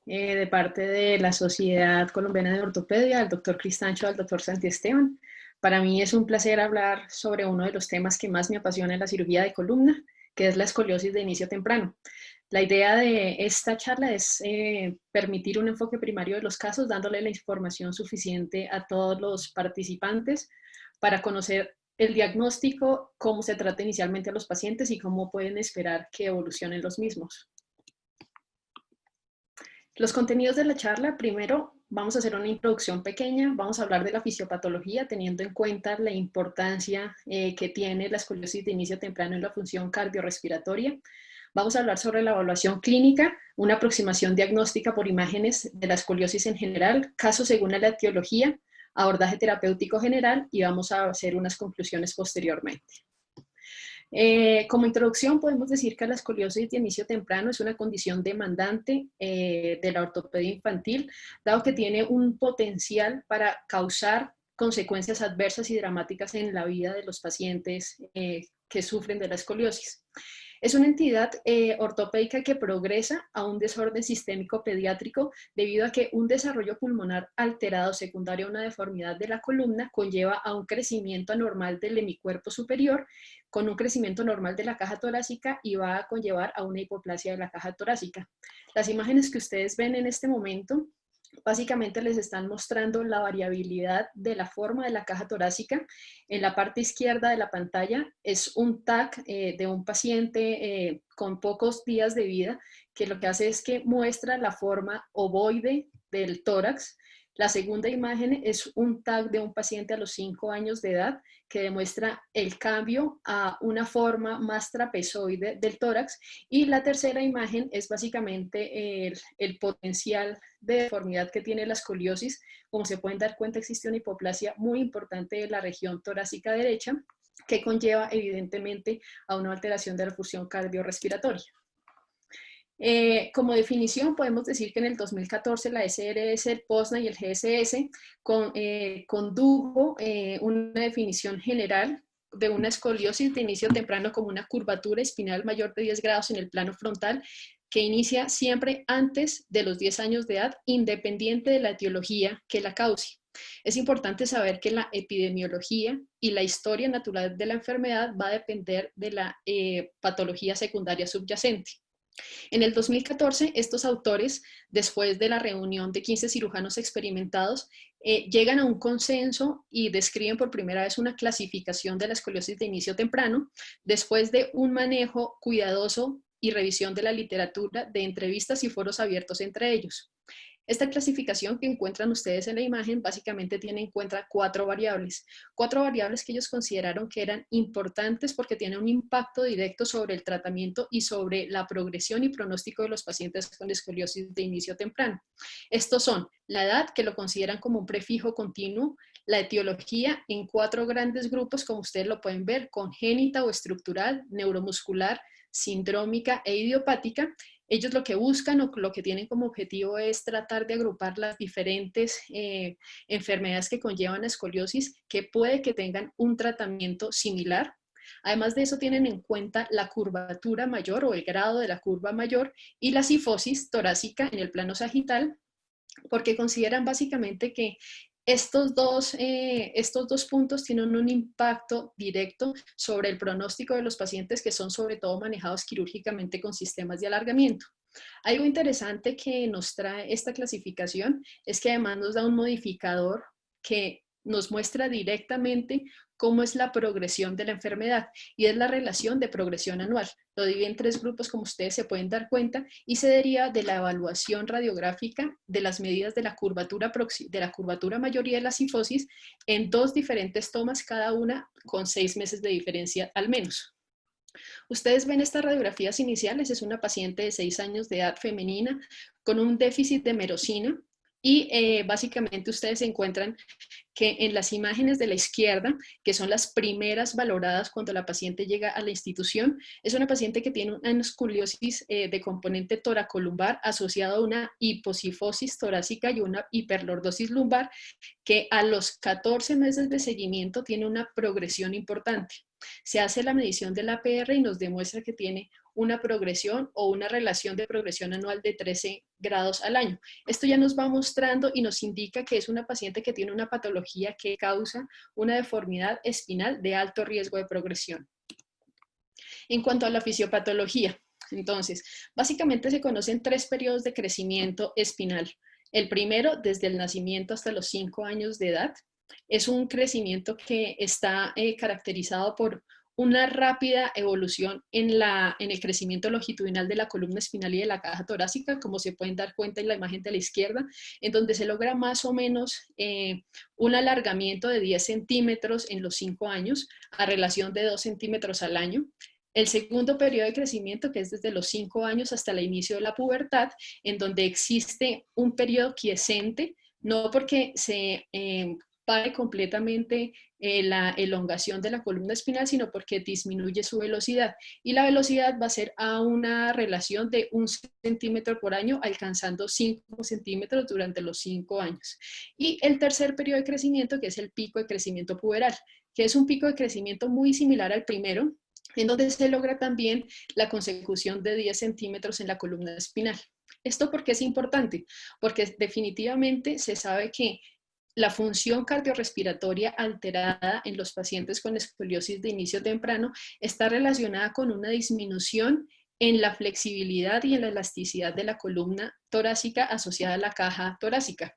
de parte de la Sociedad Colombiana de Ortopedia, al doctor Cristancho, al doctor Santi Esteban. Para mí es un placer hablar sobre uno de los temas que más me apasiona en la cirugía de columna, que es la escoliosis de inicio temprano. La idea de esta charla es permitir un enfoque primario de los casos, dándole la información suficiente a todos los participantes para conocer el diagnóstico, cómo se trata inicialmente a los pacientes y cómo pueden esperar que evolucionen los mismos. Los contenidos de la charla, primero vamos a hacer una introducción pequeña, vamos a hablar de la fisiopatología teniendo en cuenta la importancia que tiene la escoliosis de inicio temprano en la función cardiorrespiratoria. Vamos a hablar sobre la evaluación clínica, una aproximación diagnóstica por imágenes de la escoliosis en general, casos según la etiología, abordaje terapéutico general y vamos a hacer unas conclusiones posteriormente. Como introducción podemos decir que la escoliosis de inicio temprano es una condición demandante de la ortopedia infantil, dado que tiene un potencial para causar consecuencias adversas y dramáticas en la vida de los pacientes que sufren de la escoliosis. Es una entidad ortopédica que progresa a un desorden sistémico pediátrico debido a que un desarrollo pulmonar alterado secundario a una deformidad de la columna conlleva a un crecimiento anormal del hemicuerpo superior con un crecimiento normal de la caja torácica y va a conllevar a una hipoplasia de la caja torácica. Las imágenes que ustedes ven en este momento Básicamente les están mostrando la variabilidad de la forma de la caja torácica. En la parte izquierda de la pantalla es un TAC de un paciente con pocos días de vida, que lo que hace es que muestra la forma ovoide del tórax. La segunda imagen es un TAC de un paciente a los 5 años de edad que demuestra el cambio a una forma más trapezoide del tórax. Y la tercera imagen es básicamente el potencial de deformidad que tiene la escoliosis. Como se pueden dar cuenta, existe una hipoplasia muy importante de la región torácica derecha que conlleva evidentemente a una alteración de la función cardiorrespiratoria. Como definición, podemos decir que en el 2014 la SRS, el POSNA y el GSS condujo una definición general de una escoliosis de inicio temprano como una curvatura espinal mayor de 10 grados en el plano frontal que inicia siempre antes de los 10 años de edad, independiente de la etiología que la cause. Es importante saber que la epidemiología y la historia natural de la enfermedad va a depender de la patología secundaria subyacente. En el 2014, estos autores, después de la reunión de 15 cirujanos experimentados, llegan a un consenso y describen por primera vez una clasificación de la escoliosis de inicio temprano, después de un manejo cuidadoso y revisión de la literatura, de entrevistas y foros abiertos entre ellos. Esta clasificación que encuentran ustedes en la imagen básicamente tiene en cuenta cuatro variables que ellos consideraron que eran importantes porque tienen un impacto directo sobre el tratamiento y sobre la progresión y pronóstico de los pacientes con escoliosis de inicio temprano. Estos son la edad, que lo consideran como un prefijo continuo, la etiología en 4 grandes grupos, como ustedes lo pueden ver, congénita o estructural, neuromuscular, sindrómica e idiopática. Ellos lo que buscan o lo que tienen como objetivo es tratar de agrupar las diferentes enfermedades que conllevan escoliosis que puede que tengan un tratamiento similar. Además de eso tienen en cuenta la curvatura mayor o el grado de la curva mayor y la cifosis torácica en el plano sagital, porque consideran básicamente que estos dos puntos tienen un impacto directo sobre el pronóstico de los pacientes que son sobre todo manejados quirúrgicamente con sistemas de alargamiento. Algo interesante que nos trae esta clasificación es que además nos da un modificador que nos muestra directamente cómo es la progresión de la enfermedad y es la relación de progresión anual. Lo divide en 3 grupos, como ustedes se pueden dar cuenta, y se deriva de la evaluación radiográfica de las medidas de la curvatura mayor y de la cifosis en 2 diferentes tomas, cada una con 6 meses de diferencia al menos. Ustedes ven estas radiografías iniciales, es una paciente de 6 años de edad femenina con un déficit de merosina y básicamente ustedes encuentran que en las imágenes de la izquierda, que son las primeras valoradas cuando la paciente llega a la institución, es una paciente que tiene una escoliosis de componente toracolumbar asociado a una hipocifosis torácica y una hiperlordosis lumbar, que a los 14 meses de seguimiento tiene una progresión importante. Se hace la medición del APR y nos demuestra que tiene una progresión o una relación de progresión anual de 13 grados al año. Esto ya nos va mostrando y nos indica que es una paciente que tiene una patología que causa una deformidad espinal de alto riesgo de progresión. En cuanto a la fisiopatología, entonces, básicamente se conocen 3 periodos de crecimiento espinal. El primero, desde el nacimiento hasta los 5 años de edad, es un crecimiento que está caracterizado por una rápida evolución en el crecimiento longitudinal de la columna espinal y de la caja torácica, como se pueden dar cuenta en la imagen de la izquierda, en donde se logra más o menos un alargamiento de 10 centímetros en los 5 años, a relación de 2 centímetros al año. El segundo periodo de crecimiento, que es desde los 5 años hasta el inicio de la pubertad, en donde existe un periodo quiescente, no porque se pare completamente la elongación de la columna espinal, sino porque disminuye su velocidad. Y la velocidad va a ser a una relación de 1 centímetro por año, alcanzando 5 centímetros durante los 5 años. Y el tercer periodo de crecimiento, que es el pico de crecimiento puberal, que es un pico de crecimiento muy similar al primero, en donde se logra también la consecución de 10 centímetros en la columna espinal. ¿Esto por qué es importante? Porque definitivamente se sabe que la función cardiorrespiratoria alterada en los pacientes con escoliosis de inicio temprano está relacionada con una disminución en la flexibilidad y en la elasticidad de la columna torácica asociada a la caja torácica.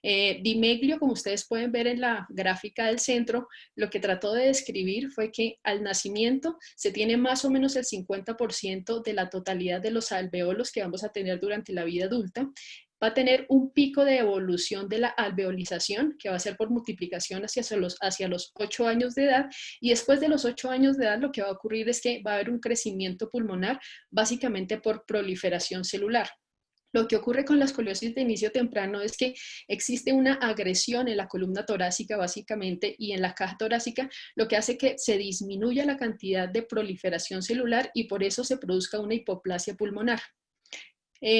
Di Meglio, como ustedes pueden ver en la gráfica del centro, lo que trató de describir fue que al nacimiento se tiene más o menos el 50% de la totalidad de los alveolos que vamos a tener durante la vida adulta. Va a tener un pico de evolución de la alveolización, que va a ser por multiplicación hacia los 8 años de edad, y después de los 8 años de edad lo que va a ocurrir es que va a haber un crecimiento pulmonar, básicamente por proliferación celular. Lo que ocurre con la escoliosis de inicio temprano es que existe una agresión en la columna torácica básicamente y en la caja torácica, lo que hace que se disminuya la cantidad de proliferación celular y por eso se produzca una hipoplasia pulmonar.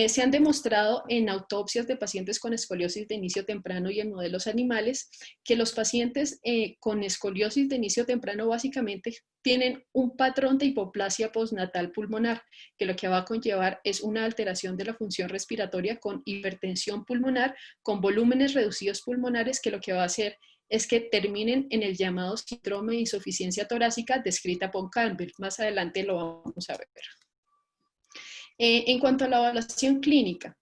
Se han demostrado en autopsias de pacientes con escoliosis de inicio temprano y en modelos animales que los pacientes con escoliosis de inicio temprano básicamente tienen un patrón de hipoplasia postnatal pulmonar, que lo que va a conllevar es una alteración de la función respiratoria con hipertensión pulmonar, con volúmenes reducidos pulmonares, que lo que va a hacer es que terminen en el llamado síndrome de insuficiencia torácica descrita por Campbell. Más adelante lo vamos a ver. En cuanto a la evaluación clínica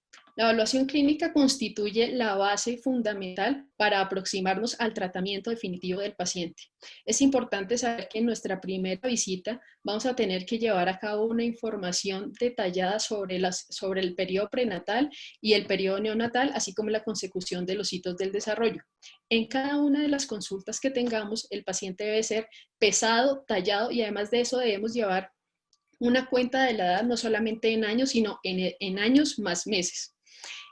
constituye la base fundamental para aproximarnos al tratamiento definitivo del paciente. Es importante saber que en nuestra primera visita vamos a tener que llevar a cabo una información detallada sobre el periodo prenatal y el periodo neonatal, así como la consecución de los hitos del desarrollo. En cada una de las consultas que tengamos, el paciente debe ser pesado, tallado y además de eso debemos llevar una cuenta de la edad no solamente en años, sino en años más meses.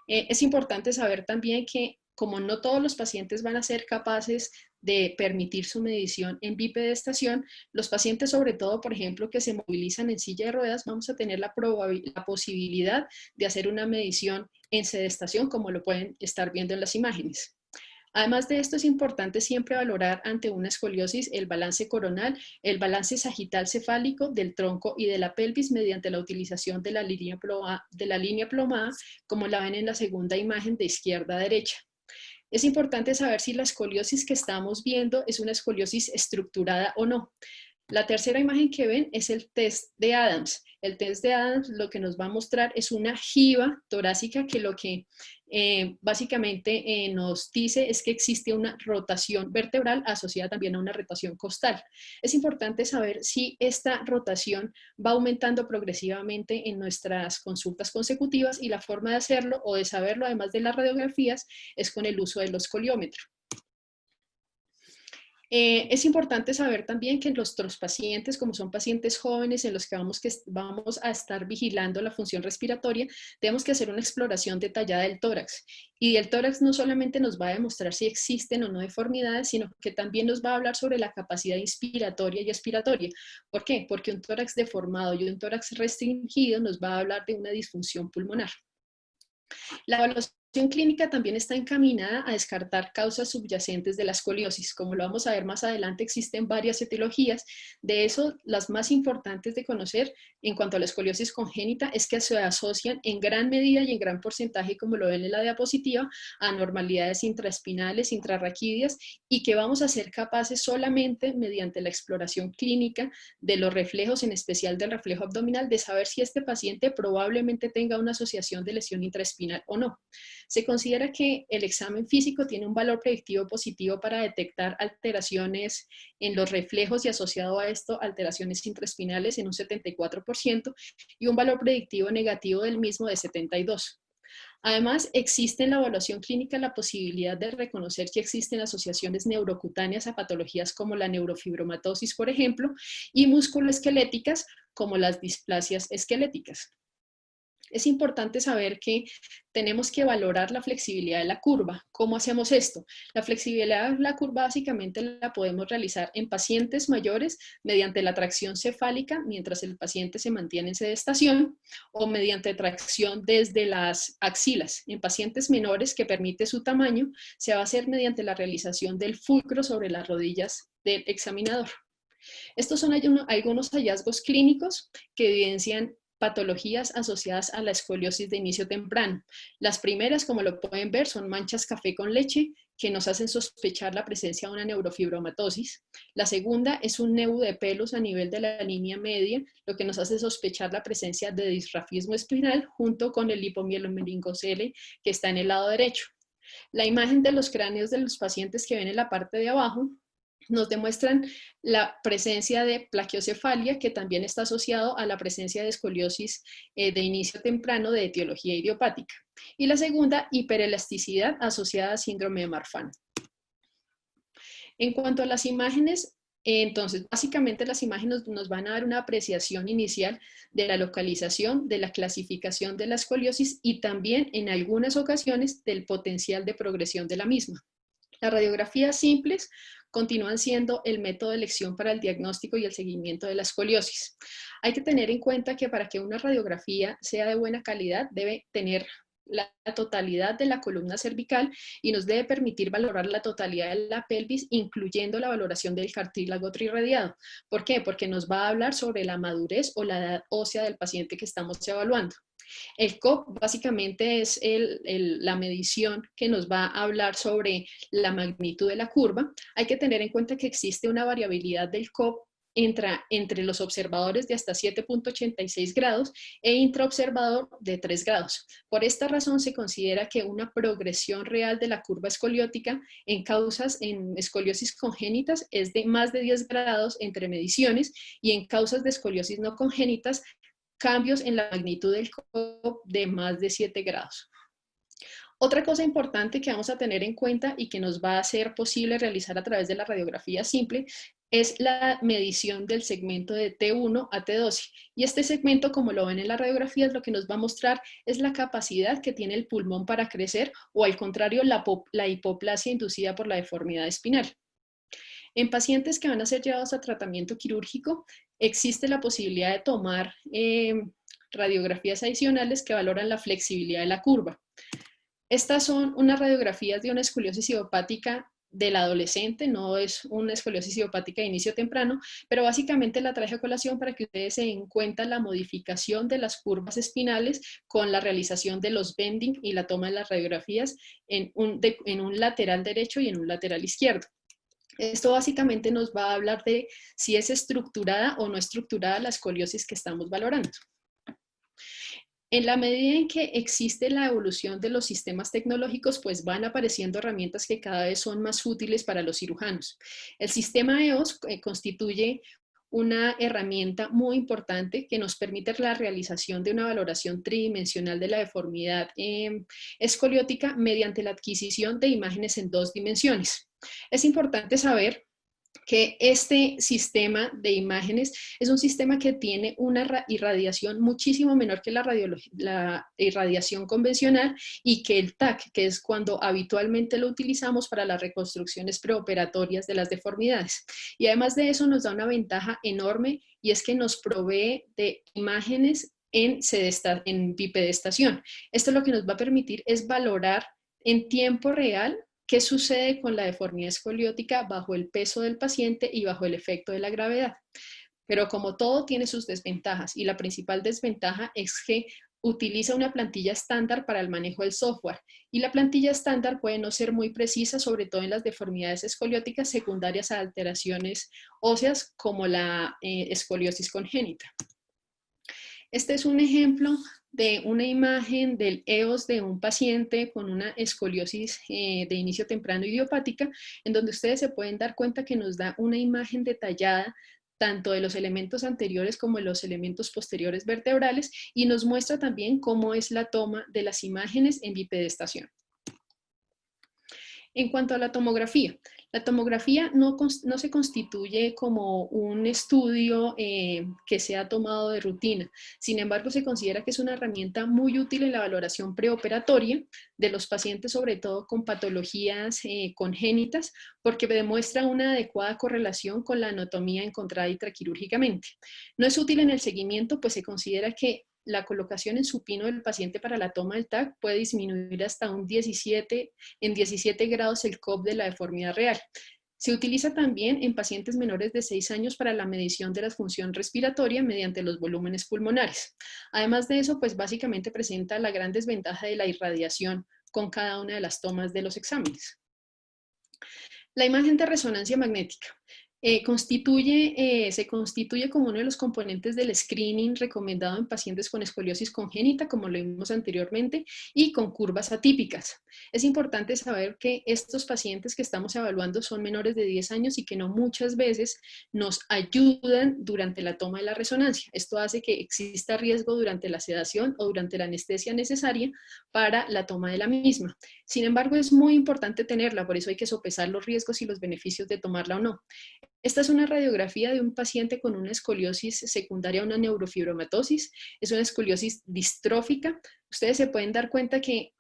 Es importante saber también que como no todos los pacientes van a ser capaces de permitir su medición en bipedestación, los pacientes, sobre todo, por ejemplo, que se movilizan en silla de ruedas, vamos a tener la posibilidad de hacer una medición en sedestación, como lo pueden estar viendo en las imágenes. Además de esto, es importante siempre valorar ante una escoliosis el balance coronal, el balance sagital cefálico del tronco y de la pelvis mediante la utilización de la línea plomada, como la ven en la segunda imagen de izquierda a derecha. Es importante saber si la escoliosis que estamos viendo es una escoliosis estructurada o no. La tercera imagen que ven es el test de Adams. El test de Adams lo que nos va a mostrar es una jiba torácica que lo que básicamente nos dice es que existe una rotación vertebral asociada también a una rotación costal. Es importante saber si esta rotación va aumentando progresivamente en nuestras consultas consecutivas y la forma de hacerlo o de saberlo, además de las radiografías, es con el uso del oscoliómetro. Es importante saber también que nuestros pacientes, como son pacientes jóvenes en los que vamos a estar vigilando la función respiratoria, tenemos que hacer una exploración detallada del tórax. Y el tórax no solamente nos va a demostrar si existen o no deformidades, sino que también nos va a hablar sobre la capacidad inspiratoria y expiratoria. ¿Por qué? Porque un tórax deformado y un tórax restringido nos va a hablar de una disfunción pulmonar. La evaluación clínica también está encaminada a descartar causas subyacentes de la escoliosis. Como lo vamos a ver más adelante, existen varias etiologías. De eso, las más importantes de conocer en cuanto a la escoliosis congénita es que se asocian en gran medida y en gran porcentaje, como lo ven en la diapositiva, a anormalidades intraespinales, intrarraquídeas, y que vamos a ser capaces solamente mediante la exploración clínica de los reflejos, en especial del reflejo abdominal, de saber si este paciente probablemente tenga una asociación de lesión intraespinal o no. Se considera que el examen físico tiene un valor predictivo positivo para detectar alteraciones en los reflejos y asociado a esto alteraciones intraespinales en un 74% y un valor predictivo negativo del mismo de 72%. Además, existe en la evaluación clínica la posibilidad de reconocer si existen asociaciones neurocutáneas a patologías como la neurofibromatosis, por ejemplo, y musculoesqueléticas como las displasias esqueléticas. Es importante saber que tenemos que valorar la flexibilidad de la curva. ¿Cómo hacemos esto? La flexibilidad de la curva básicamente la podemos realizar en pacientes mayores mediante la tracción cefálica mientras el paciente se mantiene en sedestación o mediante tracción desde las axilas. En pacientes menores que permite su tamaño, se va a hacer mediante la realización del fulcro sobre las rodillas del examinador. Estos son algunos hallazgos clínicos que evidencian patologías asociadas a la escoliosis de inicio temprano. Las primeras, como lo pueden ver, son manchas café con leche, que nos hacen sospechar la presencia de una neurofibromatosis. La segunda es un nevo de pelos a nivel de la línea media, lo que nos hace sospechar la presencia de disrafismo espinal junto con el lipomielonmeningocele que está en el lado derecho. La imagen de los cráneos de los pacientes que ven en la parte de abajo nos demuestran la presencia de plaquiocefalia, que también está asociado a la presencia de escoliosis de inicio temprano de etiología idiopática. Y la segunda, hiperelasticidad asociada a síndrome de Marfan. En cuanto a las imágenes, entonces, básicamente las imágenes nos van a dar una apreciación inicial de la localización, de la clasificación de la escoliosis y también, en algunas ocasiones, del potencial de progresión de la misma. Las radiografías simples continúan siendo el método de elección para el diagnóstico y el seguimiento de la escoliosis. Hay que tener en cuenta que para que una radiografía sea de buena calidad debe tener la totalidad de la columna cervical y nos debe permitir valorar la totalidad de la pelvis, incluyendo la valoración del cartílago trirradiado. ¿Por qué? Porque nos va a hablar sobre la madurez o la edad ósea del paciente que estamos evaluando. El COP básicamente es la medición que nos va a hablar sobre la magnitud de la curva. Hay que tener en cuenta que existe una variabilidad del COP entre los observadores de hasta 7.86 grados e intraobservador de 3 grados. Por esta razón se considera que una progresión real de la curva escoliótica en escoliosis congénitas es de más de 10 grados entre mediciones y en causas de escoliosis no congénitas cambios en la magnitud del COP de más de 7 grados. Otra cosa importante que vamos a tener en cuenta y que nos va a ser posible realizar a través de la radiografía simple es la medición del segmento de T1 a T12. Y este segmento, como lo ven en la radiografía, lo que nos va a mostrar es la capacidad que tiene el pulmón para crecer o, al contrario, la hipoplasia inducida por la deformidad espinal. En pacientes que van a ser llevados a tratamiento quirúrgico, existe la posibilidad de tomar radiografías adicionales que valoran la flexibilidad de la curva. Estas son unas radiografías de una escoliosis idiopática del adolescente, no es una escoliosis idiopática de inicio temprano, pero básicamente la traje a colación para que ustedes se den cuenta la modificación de las curvas espinales con la realización de los bending y la toma de las radiografías en un lateral derecho y en un lateral izquierdo. Esto básicamente nos va a hablar de si es estructurada o no estructurada la escoliosis que estamos valorando. En la medida en que existe la evolución de los sistemas tecnológicos, pues van apareciendo herramientas que cada vez son más útiles para los cirujanos. El sistema EOS constituye una herramienta muy importante que nos permite la realización de una valoración tridimensional de la deformidad escoliótica mediante la adquisición de imágenes en 2 dimensiones. Es importante saber que este sistema de imágenes es un sistema que tiene una irradiación muchísimo menor que la irradiación convencional y que el TAC, que es cuando habitualmente lo utilizamos para las reconstrucciones preoperatorias de las deformidades. Y además de eso nos da una ventaja enorme y es que nos provee de imágenes en bipedestación. Esto lo que nos va a permitir es valorar en tiempo real ¿qué sucede con la deformidad escoliótica bajo el peso del paciente y bajo el efecto de la gravedad? Pero como todo tiene sus desventajas y la principal desventaja es que utiliza una plantilla estándar para el manejo del software y la plantilla estándar puede no ser muy precisa, sobre todo en las deformidades escolióticas secundarias a alteraciones óseas como la escoliosis congénita. Este es un ejemplo de una imagen del EOS de un paciente con una escoliosis de inicio temprano idiopática, en donde ustedes se pueden dar cuenta que nos da una imagen detallada tanto de los elementos anteriores como de los elementos posteriores vertebrales y nos muestra también cómo es la toma de las imágenes en bipedestación. En cuanto a la tomografía no se constituye como un estudio que sea tomado de rutina. Sin embargo, se considera que es una herramienta muy útil en la valoración preoperatoria de los pacientes, sobre todo con patologías congénitas, porque demuestra una adecuada correlación con la anatomía encontrada intraquirúrgicamente. No es útil en el seguimiento, pues se considera que la colocación en supino del paciente para la toma del TAC puede disminuir hasta en 17 grados el COP de la deformidad real. Se utiliza también en pacientes menores de 6 años para la medición de la función respiratoria mediante los volúmenes pulmonares. Además de eso, pues básicamente presenta la gran desventaja de la irradiación con cada una de las tomas de los exámenes. La imagen de resonancia magnética. Se constituye como uno de los componentes del screening recomendado en pacientes con escoliosis congénita, como lo vimos anteriormente, y con curvas atípicas. Es importante saber que estos pacientes que estamos evaluando son menores de 10 años y que no muchas veces nos ayudan durante la toma de la resonancia. Esto hace que exista riesgo durante la sedación o durante la anestesia necesaria para la toma de la misma. Sin embargo, es muy importante tenerla, por eso hay que sopesar los riesgos y los beneficios de tomarla o no. Esta es una radiografía de un paciente con una escoliosis secundaria a una neurofibromatosis. Es una escoliosis distrófica. Ustedes se pueden dar cuenta que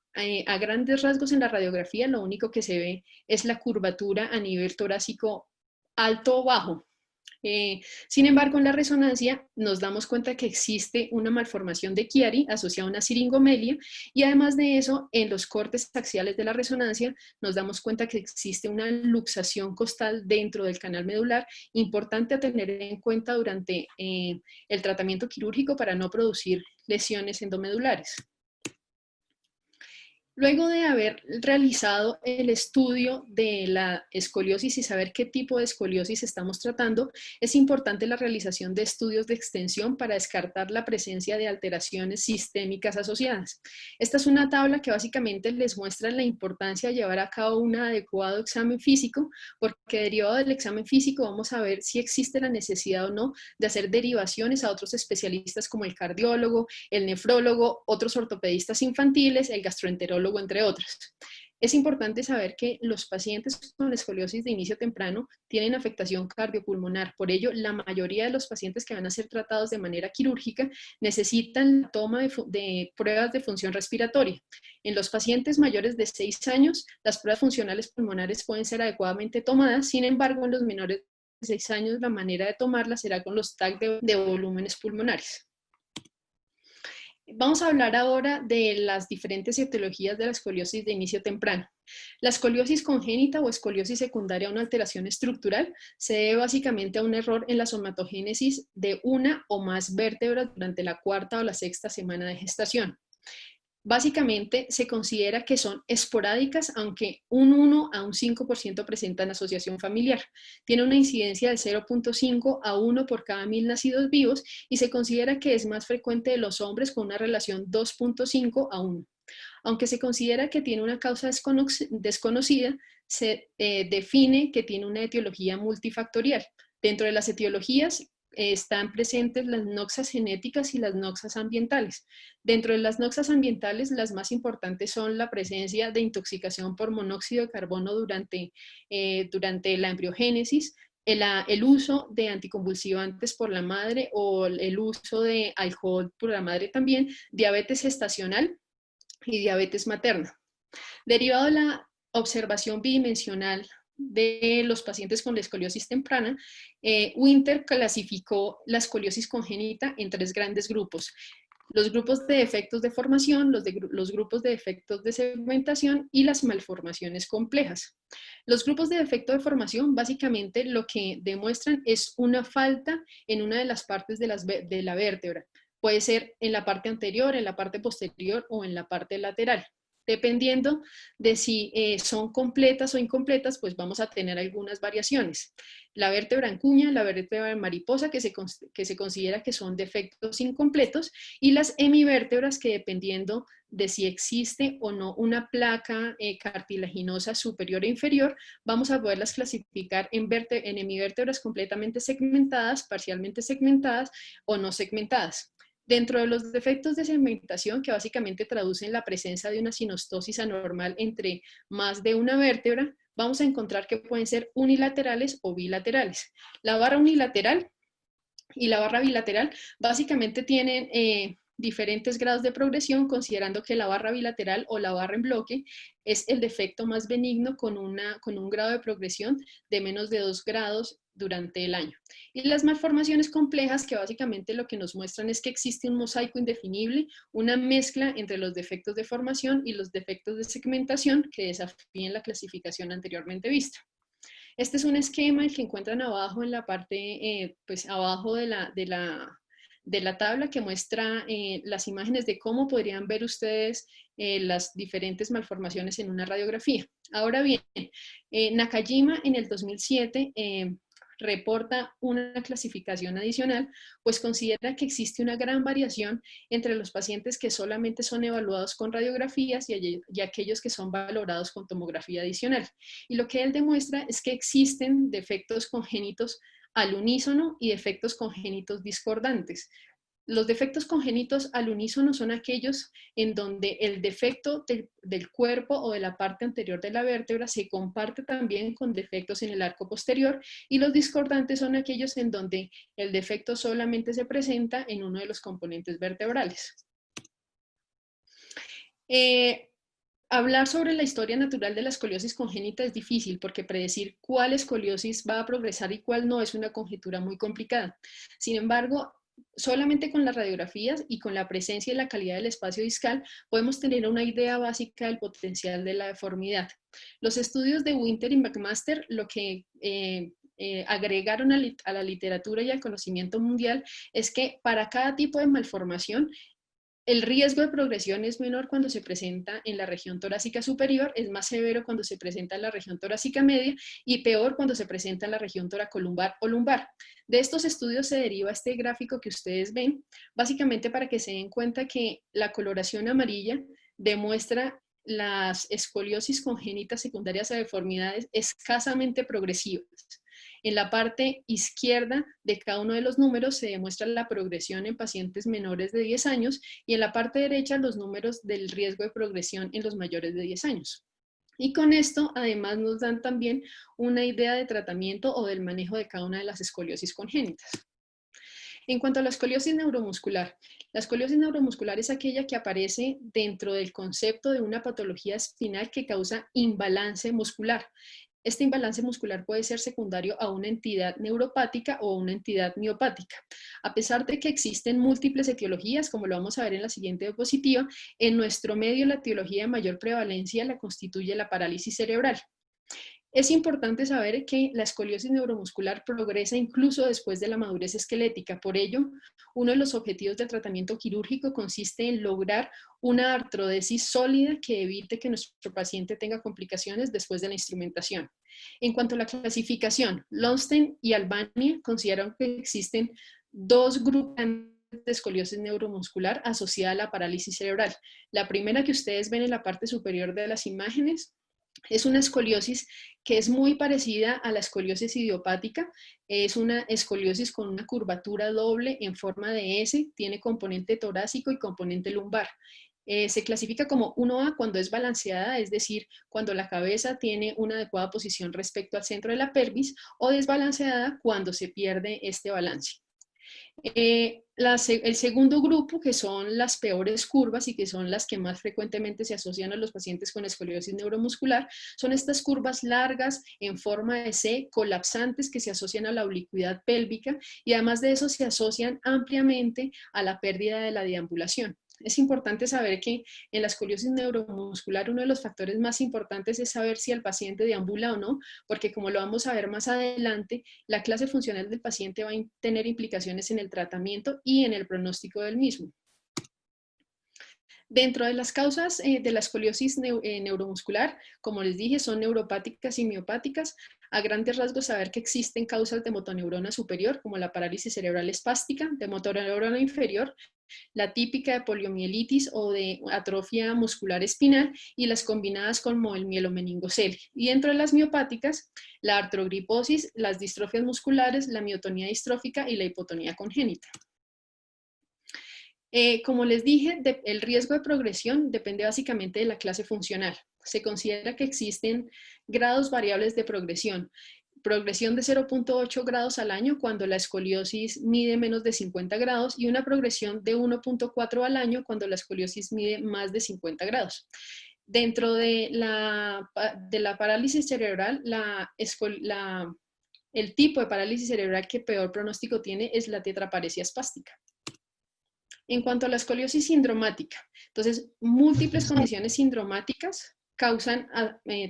a grandes rasgos en la radiografía lo único que se ve es la curvatura a nivel torácico alto o bajo. Sin embargo, en la resonancia nos damos cuenta que existe una malformación de Chiari asociada a una siringomelia, y además de eso, en los cortes axiales de la resonancia nos damos cuenta que existe una luxación costal dentro del canal medular, importante a tener en cuenta durante el tratamiento quirúrgico para no producir lesiones endomedulares. Luego de haber realizado el estudio de la escoliosis y saber qué tipo de escoliosis estamos tratando, es importante la realización de estudios de extensión para descartar la presencia de alteraciones sistémicas asociadas. Esta es una tabla que básicamente les muestra la importancia de llevar a cabo un adecuado examen físico, porque derivado del examen físico vamos a ver si existe la necesidad o no de hacer derivaciones a otros especialistas como el cardiólogo, el nefrólogo, otros ortopedistas infantiles, el gastroenterólogo, entre otros. Es importante saber que los pacientes con escoliosis de inicio temprano tienen afectación cardiopulmonar. Por ello, la mayoría de los pacientes que van a ser tratados de manera quirúrgica necesitan la toma de pruebas de función respiratoria. En los pacientes mayores de 6 años, las pruebas funcionales pulmonares pueden ser adecuadamente tomadas. Sin embargo, en los menores de 6 años, la manera de tomarlas será con los TAC de volúmenes pulmonares. Vamos a hablar ahora de las diferentes etiologías de la escoliosis de inicio temprano. La escoliosis congénita o escoliosis secundaria a una alteración estructural se debe básicamente a un error en la somatogénesis de una o más vértebras durante la 4ª o la 6ª semana de gestación. Básicamente se considera que son esporádicas, aunque un 1 a un 5% presentan asociación familiar. Tiene una incidencia de 0.5 a 1 por cada 1000 nacidos vivos y se considera que es más frecuente de los hombres con una relación 2.5 a 1. Aunque se considera que tiene una causa desconocida, se define que tiene una etiología multifactorial. Dentro de las etiologías están presentes las noxas genéticas y las noxas ambientales. Dentro de las noxas ambientales, las más importantes son la presencia de intoxicación por monóxido de carbono durante la embriogénesis, el uso de anticonvulsivantes por la madre o el uso de alcohol por la madre también, diabetes gestacional y diabetes materna. Derivado de la observación bidimensional de los pacientes con la escoliosis temprana, Winter clasificó la escoliosis congénita en 3 grandes grupos: los grupos de defectos de formación, los grupos de defectos de segmentación y las malformaciones complejas. Los grupos de defecto de formación básicamente lo que demuestran es una falta en una de las partes de la vértebra. Puede ser en la parte anterior, en la parte posterior o en la parte lateral. Dependiendo de si son completas o incompletas, pues vamos a tener algunas variaciones. La vértebra en cuña, la vértebra en mariposa, que se considera que son defectos incompletos, y las hemivértebras, que dependiendo de si existe o no una placa cartilaginosa superior e inferior, vamos a poderlas clasificar en hemivértebras completamente segmentadas, parcialmente segmentadas o no segmentadas. Dentro de los defectos de segmentación, que básicamente traducen la presencia de una sinostosis anormal entre más de una vértebra, vamos a encontrar que pueden ser unilaterales o bilaterales. La barra unilateral y la barra bilateral básicamente tienen diferentes grados de progresión, considerando que la barra bilateral o la barra en bloque es el defecto más benigno con un grado de progresión de menos de 2 grados durante el año. Y las malformaciones complejas, que básicamente lo que nos muestran es que existe un mosaico indefinible, una mezcla entre los defectos de formación y los defectos de segmentación que desafían la clasificación anteriormente vista. Este es un esquema el que encuentran abajo en la parte, pues abajo de la tabla, que muestra las imágenes de cómo podrían ver ustedes las diferentes malformaciones en una radiografía. Ahora bien, Nakajima en el 2007 reporta una clasificación adicional, pues considera que existe una gran variación entre los pacientes que solamente son evaluados con radiografías y aquellos que son valorados con tomografía adicional. Y lo que él demuestra es que existen defectos congénitos al unísono y defectos congénitos discordantes. Los defectos congénitos al unísono son aquellos en donde el defecto del cuerpo o de la parte anterior de la vértebra se comparte también con defectos en el arco posterior, y los discordantes son aquellos en donde el defecto solamente se presenta en uno de los componentes vertebrales. Hablar sobre la historia natural de la escoliosis congénita es difícil, porque predecir cuál escoliosis va a progresar y cuál no es una conjetura muy complicada. Sin embargo, solamente con las radiografías y con la presencia y la calidad del espacio discal podemos tener una idea básica del potencial de la deformidad. Los estudios de Winter y McMaster lo que agregaron a la literatura y al conocimiento mundial es que para cada tipo de malformación el riesgo de progresión es menor cuando se presenta en la región torácica superior, es más severo cuando se presenta en la región torácica media y peor cuando se presenta en la región toracolumbar o lumbar. De estos estudios se deriva este gráfico que ustedes ven, básicamente para que se den cuenta que la coloración amarilla demuestra las escoliosis congénitas secundarias a deformidades escasamente progresivas. En la parte izquierda de cada uno de los números se demuestra la progresión en pacientes menores de 10 años y en la parte derecha los números del riesgo de progresión en los mayores de 10 años. Y con esto además nos dan también una idea de tratamiento o del manejo de cada una de las escoliosis congénitas. En cuanto a la escoliosis neuromuscular es aquella que aparece dentro del concepto de una patología espinal que causa imbalance muscular. Este imbalance muscular puede ser secundario a una entidad neuropática o a una entidad miopática. A pesar de que existen múltiples etiologías, como lo vamos a ver en la siguiente diapositiva, en nuestro medio la etiología de mayor prevalencia la constituye la parálisis cerebral. Es importante saber que la escoliosis neuromuscular progresa incluso después de la madurez esquelética. Por ello, uno de los objetivos del tratamiento quirúrgico consiste en lograr una artrodesis sólida que evite que nuestro paciente tenga complicaciones después de la instrumentación. En cuanto a la clasificación, Lowenstein y Albani consideran que existen dos grupos de escoliosis neuromuscular asociada a la parálisis cerebral. La primera, que ustedes ven en la parte superior de las imágenes, es una escoliosis que es muy parecida a la escoliosis idiopática. Es una escoliosis con una curvatura doble en forma de S, tiene componente torácico y componente lumbar. Se clasifica como 1A cuando es balanceada, es decir, cuando la cabeza tiene una adecuada posición respecto al centro de la pelvis, o desbalanceada cuando se pierde este balance. El segundo grupo, que son las peores curvas y que son las que más frecuentemente se asocian a los pacientes con escoliosis neuromuscular, son estas curvas largas en forma de C, colapsantes, que se asocian a la oblicuidad pélvica y además de eso se asocian ampliamente a la pérdida de la deambulación. Es importante saber que en la escoliosis neuromuscular uno de los factores más importantes es saber si el paciente deambula o no, porque como lo vamos a ver más adelante, la clase funcional del paciente va a tener implicaciones en el tratamiento y en el pronóstico del mismo. Dentro de las causas de la escoliosis neuromuscular, como les dije, son neuropáticas y miopáticas. A grandes rasgos, saber que existen causas de motoneurona superior, como la parálisis cerebral espástica, de motoneurona inferior, la típica de poliomielitis o de atrofia muscular espinal, y las combinadas como el mielomeningocele. Y dentro de las miopáticas, la artrogriposis, las distrofias musculares, la miotonía distrófica y la hipotonía congénita. Como les dije, el riesgo de progresión depende básicamente de la clase funcional. Se considera que existen grados variables de progresión. Progresión de 0.8 grados al año cuando la escoliosis mide menos de 50 grados y una progresión de 1.4 al año cuando la escoliosis mide más de 50 grados. Dentro de la parálisis cerebral, el tipo de parálisis cerebral que peor pronóstico tiene es la tetraparesia espástica. En cuanto a la escoliosis sindromática, entonces múltiples condiciones sindromáticas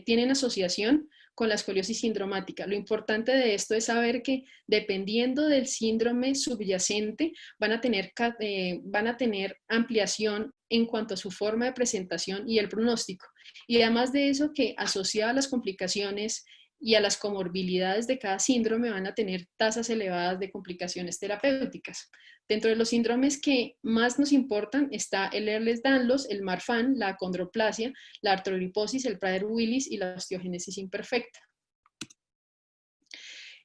tienen asociación con la escoliosis sindromática. Lo importante de esto es saber que dependiendo del síndrome subyacente van a tener ampliación en cuanto a su forma de presentación y el pronóstico. Y además de eso, que asociado a las complicaciones y a las comorbilidades de cada síndrome van a tener tasas elevadas de complicaciones terapéuticas. Dentro de los síndromes que más nos importan está el Ehlers-Danlos, el Marfan, la acondroplasia, la artroliposis, el Prader-Willis y la osteogénesis imperfecta.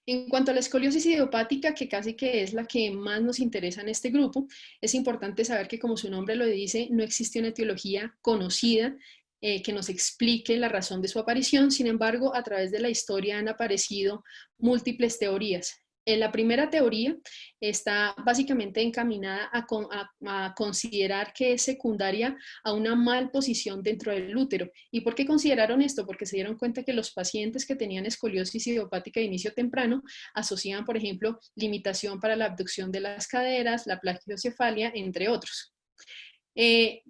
En cuanto a la escoliosis idiopática, que casi que es la que más nos interesa en este grupo, es importante saber que, como su nombre lo dice, no existe una etiología conocida que nos explique la razón de su aparición. Sin embargo, a través de la historia han aparecido múltiples teorías. La primera teoría está básicamente encaminada a considerar que es secundaria a una malposición dentro del útero. ¿Y por qué consideraron esto? Porque se dieron cuenta que los pacientes que tenían escoliosis idiopática de inicio temprano asociaban, por ejemplo, limitación para la abducción de las caderas, la plagiocefalia, entre otros.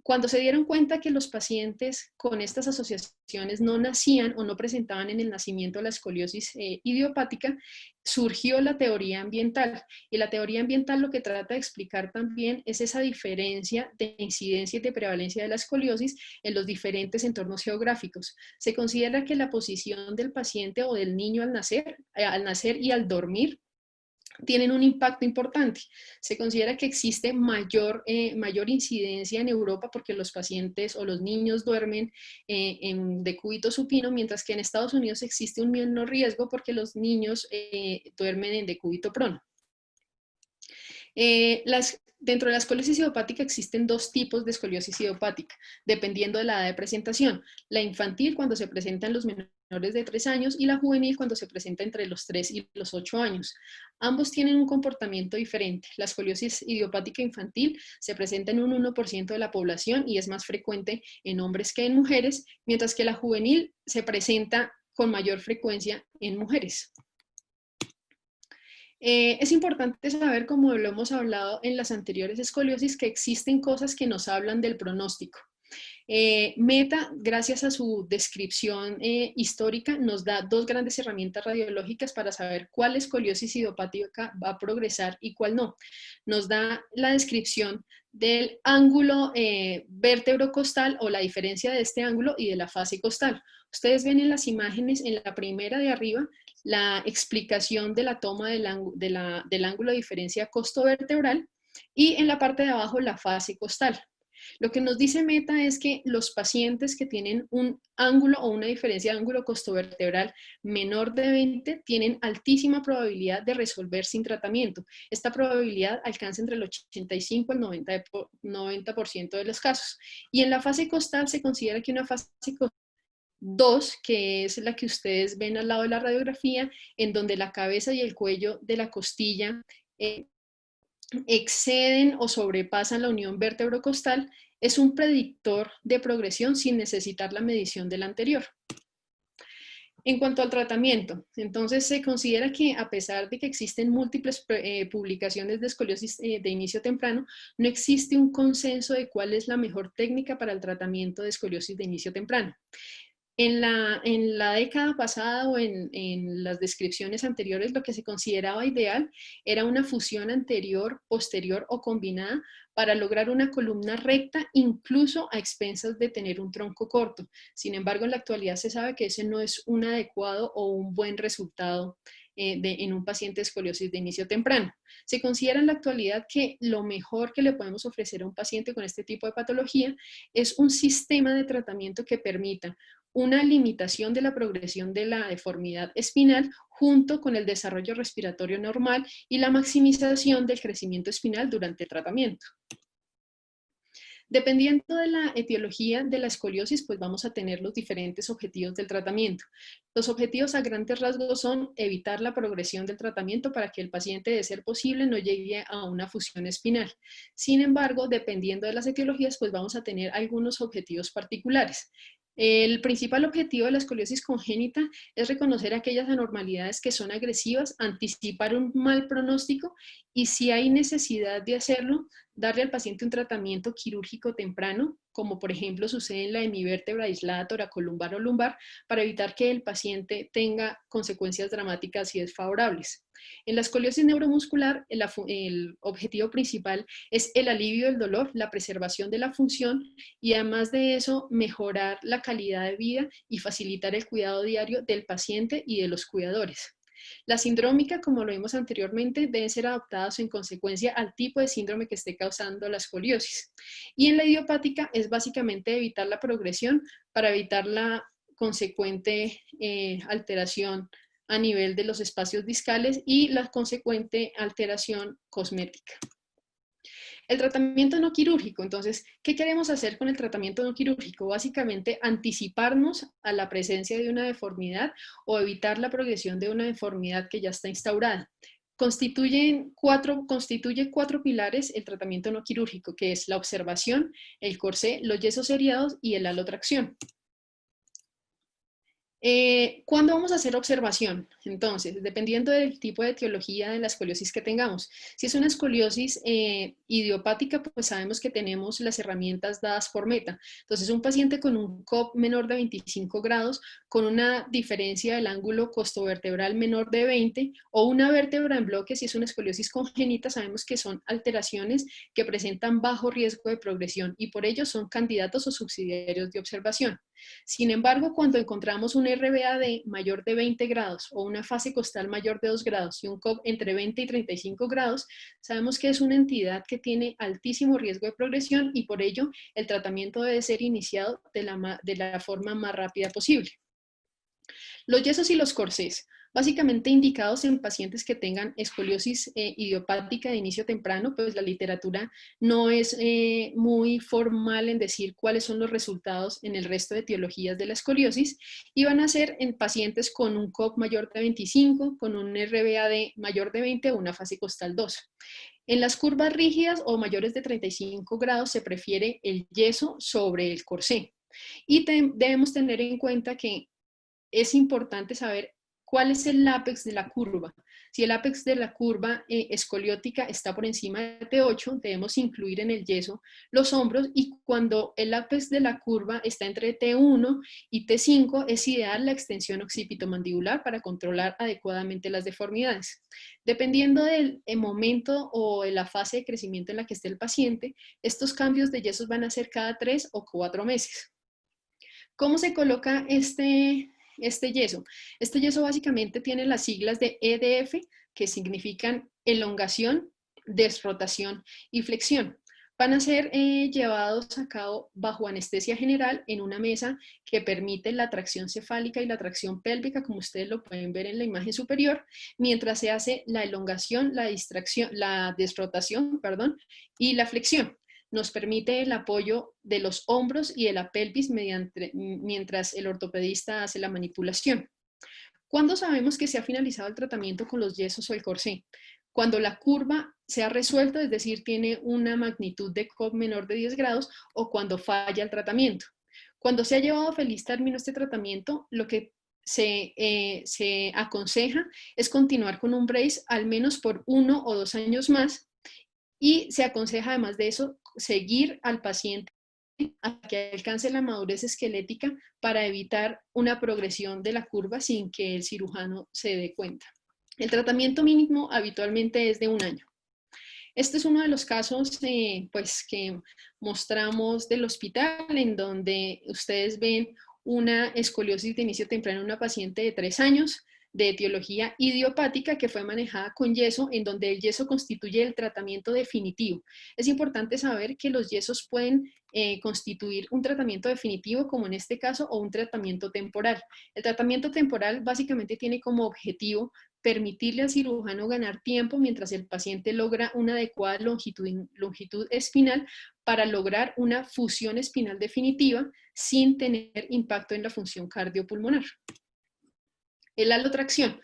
Cuando se dieron cuenta que los pacientes con estas asociaciones no nacían o no presentaban en el nacimiento la escoliosis idiopática, surgió la teoría ambiental. Y la teoría ambiental lo que trata de explicar también es esa diferencia de incidencia y de prevalencia de la escoliosis en los diferentes entornos geográficos. Se considera que la posición del paciente o del niño al nacer y al dormir tienen un impacto importante. Se considera que existe mayor incidencia en Europa porque los pacientes o los niños duermen en decúbito supino, mientras que en Estados Unidos existe un menor riesgo porque los niños duermen en decúbito prono. Dentro de la escoliosis idiopática existen dos tipos de escoliosis idiopática, dependiendo de la edad de presentación. La infantil, cuando se presenta en los menores de 3 años, y la juvenil, cuando se presenta entre los 3 y los 8 años. Ambos tienen un comportamiento diferente. La escoliosis idiopática infantil se presenta en un 1% de la población y es más frecuente en hombres que en mujeres, mientras que la juvenil se presenta con mayor frecuencia en mujeres. Es importante saber, como lo hemos hablado en las anteriores escoliosis, que existen cosas que nos hablan del pronóstico. Meta, gracias a su descripción histórica, nos da dos grandes herramientas radiológicas para saber cuál escoliosis idiopática va a progresar y cuál no. Nos da la descripción del ángulo vértebro-costal o la diferencia de este ángulo y de la fase costal. Ustedes ven en las imágenes, en la primera de arriba, la explicación de la toma del ángulo de diferencia costo-vertebral y en la parte de abajo la fase costal. Lo que nos dice Meta es que los pacientes que tienen un ángulo o una diferencia de ángulo costovertebral menor de 20 tienen altísima probabilidad de resolver sin tratamiento. Esta probabilidad alcanza entre el 85 al 90% de los casos. Y en la fase costal se considera que una fase costal 2, que es la que ustedes ven al lado de la radiografía, en donde la cabeza y el cuello de la costilla exceden o sobrepasan la unión vértebro-costal, es un predictor de progresión sin necesitar la medición del anterior. En cuanto al tratamiento, entonces se considera que a pesar de que existen múltiples publicaciones de escoliosis de inicio temprano, no existe un consenso de cuál es la mejor técnica para el tratamiento de escoliosis de inicio temprano. En la década pasada o en las descripciones anteriores, lo que se consideraba ideal era una fusión anterior, posterior o combinada para lograr una columna recta, incluso a expensas de tener un tronco corto. Sin embargo, en la actualidad se sabe que ese no es un adecuado o un buen resultado en un paciente de escoliosis de inicio temprano. Se considera en la actualidad que lo mejor que le podemos ofrecer a un paciente con este tipo de patología es un sistema de tratamiento que permita una limitación de la progresión de la deformidad espinal junto con el desarrollo respiratorio normal y la maximización del crecimiento espinal durante el tratamiento. Dependiendo de la etiología de la escoliosis, pues vamos a tener los diferentes objetivos del tratamiento. Los objetivos a grandes rasgos son evitar la progresión del tratamiento para que el paciente, de ser posible, no llegue a una fusión espinal. Sin embargo, dependiendo de las etiologías, pues vamos a tener algunos objetivos particulares. El principal objetivo de la escoliosis congénita es reconocer aquellas anormalidades que son agresivas, anticipar un mal pronóstico y si hay necesidad de hacerlo, darle al paciente un tratamiento quirúrgico temprano, como por ejemplo sucede en la hemivértebra aislada toracolumbar o lumbar, para evitar que el paciente tenga consecuencias dramáticas y desfavorables. En la escoliosis neuromuscular, el objetivo principal es el alivio del dolor, la preservación de la función y además de eso, mejorar la calidad de vida y facilitar el cuidado diario del paciente y de los cuidadores. La sindrómica, como lo vimos anteriormente, deben ser adaptadas en consecuencia al tipo de síndrome que esté causando la escoliosis. Y en la idiopática es básicamente evitar la progresión para evitar la consecuente alteración a nivel de los espacios discales y la consecuente alteración cosmética. El tratamiento no quirúrgico, entonces, ¿qué queremos hacer con el tratamiento no quirúrgico? Básicamente, anticiparnos a la presencia de una deformidad o evitar la progresión de una deformidad que ya está instaurada. Constituye cuatro pilares el tratamiento no quirúrgico, que es la observación, el corsé, los yesos seriados y el alotracción. ¿Cuándo vamos a hacer observación? Entonces, dependiendo del tipo de etiología de la escoliosis que tengamos. Si es una escoliosis idiopática, pues sabemos que tenemos las herramientas dadas por Meta. Entonces, un paciente con un COP menor de 25 grados, con una diferencia del ángulo costovertebral menor de 20, o una vértebra en bloque, si es una escoliosis congénita, sabemos que son alteraciones que presentan bajo riesgo de progresión y por ello son candidatos o subsidiarios de observación. Sin embargo, cuando encontramos un RBAD mayor de 20 grados o una fase costal mayor de 2 grados y un COP entre 20 y 35 grados, sabemos que es una entidad que tiene altísimo riesgo de progresión y por ello el tratamiento debe ser iniciado de la forma más rápida posible. Los yesos y los corsés, básicamente indicados en pacientes que tengan escoliosis idiopática de inicio temprano, pues la literatura no es muy formal en decir cuáles son los resultados en el resto de etiologías de la escoliosis y van a ser en pacientes con un COP mayor de 25, con un RBAD mayor de 20 o una fase costal 2. En las curvas rígidas o mayores de 35 grados se prefiere el yeso sobre el corsé. Y debemos tener en cuenta que es importante saber cuál es el ápex de la curva. Si el ápex de la curva escoliótica está por encima de T8, debemos incluir en el yeso los hombros y cuando el ápex de la curva está entre T1 y T5, es ideal la extensión occipitomandibular para controlar adecuadamente las deformidades. Dependiendo del momento o de la fase de crecimiento en la que esté el paciente, estos cambios de yesos van a ser cada 3 o 4 meses. ¿Cómo se coloca este yeso? Este yeso básicamente tiene las siglas de EDF, que significan elongación, desrotación y flexión. Van a ser llevados a cabo bajo anestesia general en una mesa que permite la tracción cefálica y la tracción pélvica, como ustedes lo pueden ver en la imagen superior, mientras se hace la elongación, la desrotación, y la flexión. Nos permite el apoyo de los hombros y de la pelvis mientras el ortopedista hace la manipulación. ¿Cuándo sabemos que se ha finalizado el tratamiento con los yesos o el corsé? Cuando la curva se ha resuelto, es decir, tiene una magnitud de COP menor de 10 grados o cuando falla el tratamiento. Cuando se ha llevado a feliz término este tratamiento, lo que se aconseja es continuar con un brace al menos por 1 o 2 años más y se aconseja además de eso seguir al paciente hasta que alcance la madurez esquelética para evitar una progresión de la curva sin que el cirujano se dé cuenta. El tratamiento mínimo habitualmente es de 1 año. Este es uno de los casos pues, que mostramos del hospital en donde ustedes ven una escoliosis de inicio temprano en una paciente de 3 años de etiología idiopática que fue manejada con yeso, en donde el yeso constituye el tratamiento definitivo. Es importante saber que los yesos pueden constituir un tratamiento definitivo, como en este caso, o un tratamiento temporal. El tratamiento temporal básicamente tiene como objetivo permitirle al cirujano ganar tiempo mientras el paciente logra una adecuada longitud espinal para lograr una fusión espinal definitiva sin tener impacto en la función cardiopulmonar. El alotracción.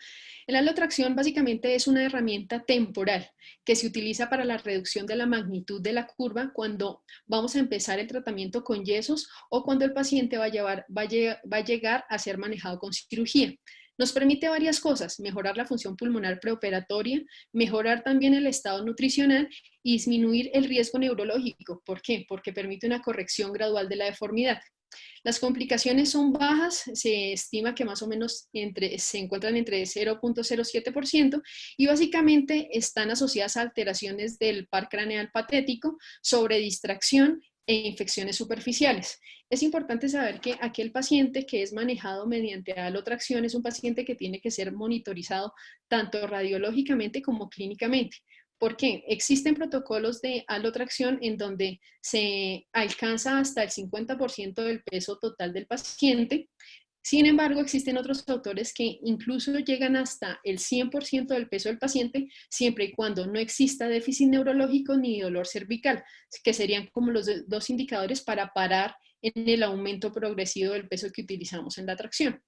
El alotracción básicamente es una herramienta temporal que se utiliza para la reducción de la magnitud de la curva cuando vamos a empezar el tratamiento con yesos o cuando el paciente va a llegar a ser manejado con cirugía. Nos permite varias cosas: mejorar la función pulmonar preoperatoria, mejorar también el estado nutricional y disminuir el riesgo neurológico. ¿Por qué? Porque permite una corrección gradual de la deformidad. Las complicaciones son bajas, se estima que más o menos se encuentran entre 0.07% y básicamente están asociadas a alteraciones del par craneal patético, sobredistracción e infecciones superficiales. Es importante saber que aquel paciente que es manejado mediante alotracción es un paciente que tiene que ser monitorizado tanto radiológicamente como clínicamente. ¿Por qué? Existen protocolos de alotracción en donde se alcanza hasta el 50% del peso total del paciente. Sin embargo, existen otros autores que incluso llegan hasta el 100% del peso del paciente, siempre y cuando no exista déficit neurológico ni dolor cervical, que serían como los dos indicadores para parar en el aumento progresivo del peso que utilizamos en la tracción.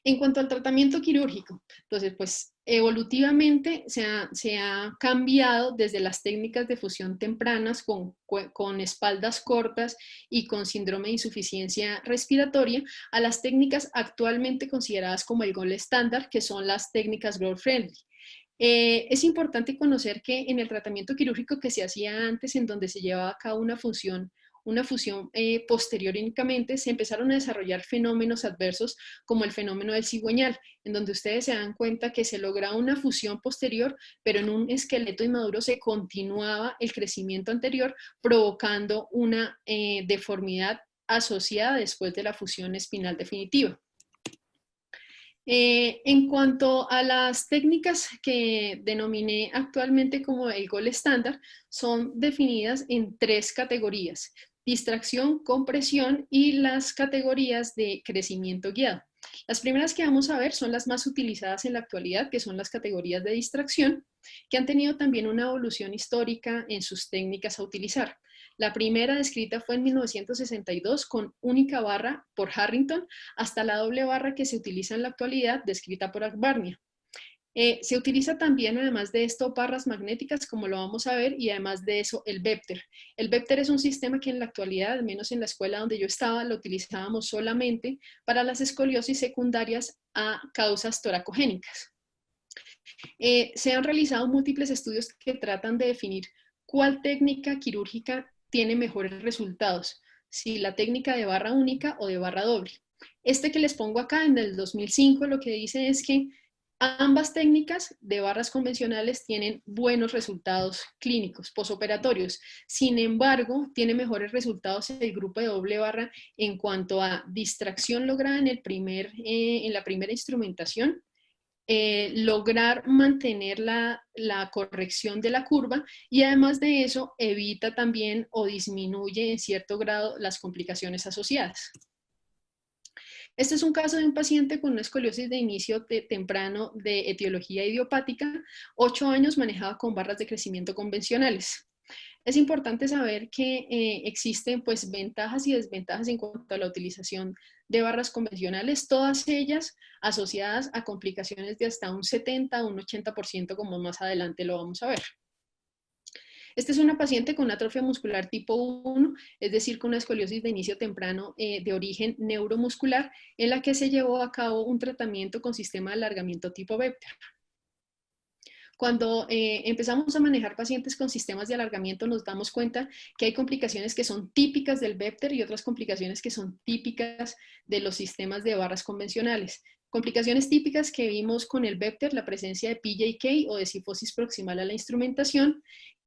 En cuanto al tratamiento quirúrgico, entonces, pues evolutivamente se ha cambiado desde las técnicas de fusión tempranas con espaldas cortas y con síndrome de insuficiencia respiratoria a las técnicas actualmente consideradas como el gold estándar, que son las técnicas growth friendly. Es importante conocer que en el tratamiento quirúrgico que se hacía antes, en donde se llevaba a cabo una fusión posterior únicamente, se empezaron a desarrollar fenómenos adversos como el fenómeno del cigüeñal, en donde ustedes se dan cuenta que se logra una fusión posterior, pero en un esqueleto inmaduro se continuaba el crecimiento anterior, provocando una deformidad asociada después de la fusión espinal definitiva. En cuanto a las técnicas que denominé actualmente como el gold estándar, son definidas en 3 categorías: distracción, compresión y las categorías de crecimiento guiado. Las primeras que vamos a ver son las más utilizadas en la actualidad, que son las categorías de distracción, que han tenido también una evolución histórica en sus técnicas a utilizar. La primera descrita fue en 1962 con única barra por Harrington, hasta la doble barra que se utiliza en la actualidad, descrita por Barnia. Se utiliza también, además de esto, barras magnéticas, como lo vamos a ver, y además de eso, el Vepter. El Vepter es un sistema que en la actualidad, al menos en la escuela donde yo estaba, lo utilizábamos solamente para las escoliosis secundarias a causas toracogénicas. Se han realizado múltiples estudios que tratan de definir cuál técnica quirúrgica tiene mejores resultados, si la técnica de barra única o de barra doble. Este que les pongo acá, en el 2005, lo que dice es que ambas técnicas de barras convencionales tienen buenos resultados clínicos posoperatorios. Sin embargo, tiene mejores resultados el grupo de doble barra en cuanto a distracción lograda en la primera instrumentación, lograr mantener la corrección de la curva, y además de eso evita también o disminuye en cierto grado las complicaciones asociadas. Este es un caso de un paciente con una escoliosis de inicio temprano de etiología idiopática, 8 años, manejada con barras de crecimiento convencionales. Es importante saber que existen pues ventajas y desventajas en cuanto a la utilización de barras convencionales, todas ellas asociadas a complicaciones de hasta un 70 o un 80%, como más adelante lo vamos a ver. Esta es una paciente con atrofia muscular tipo 1, es decir, con una escoliosis de inicio temprano de origen neuromuscular, en la que se llevó a cabo un tratamiento con sistema de alargamiento tipo Vepter. Cuando empezamos a manejar pacientes con sistemas de alargamiento, nos damos cuenta que hay complicaciones que son típicas del Vepter y otras complicaciones que son típicas de los sistemas de barras convencionales. Complicaciones típicas que vimos con el Vepter: la presencia de PJK o de cifosis proximal a la instrumentación,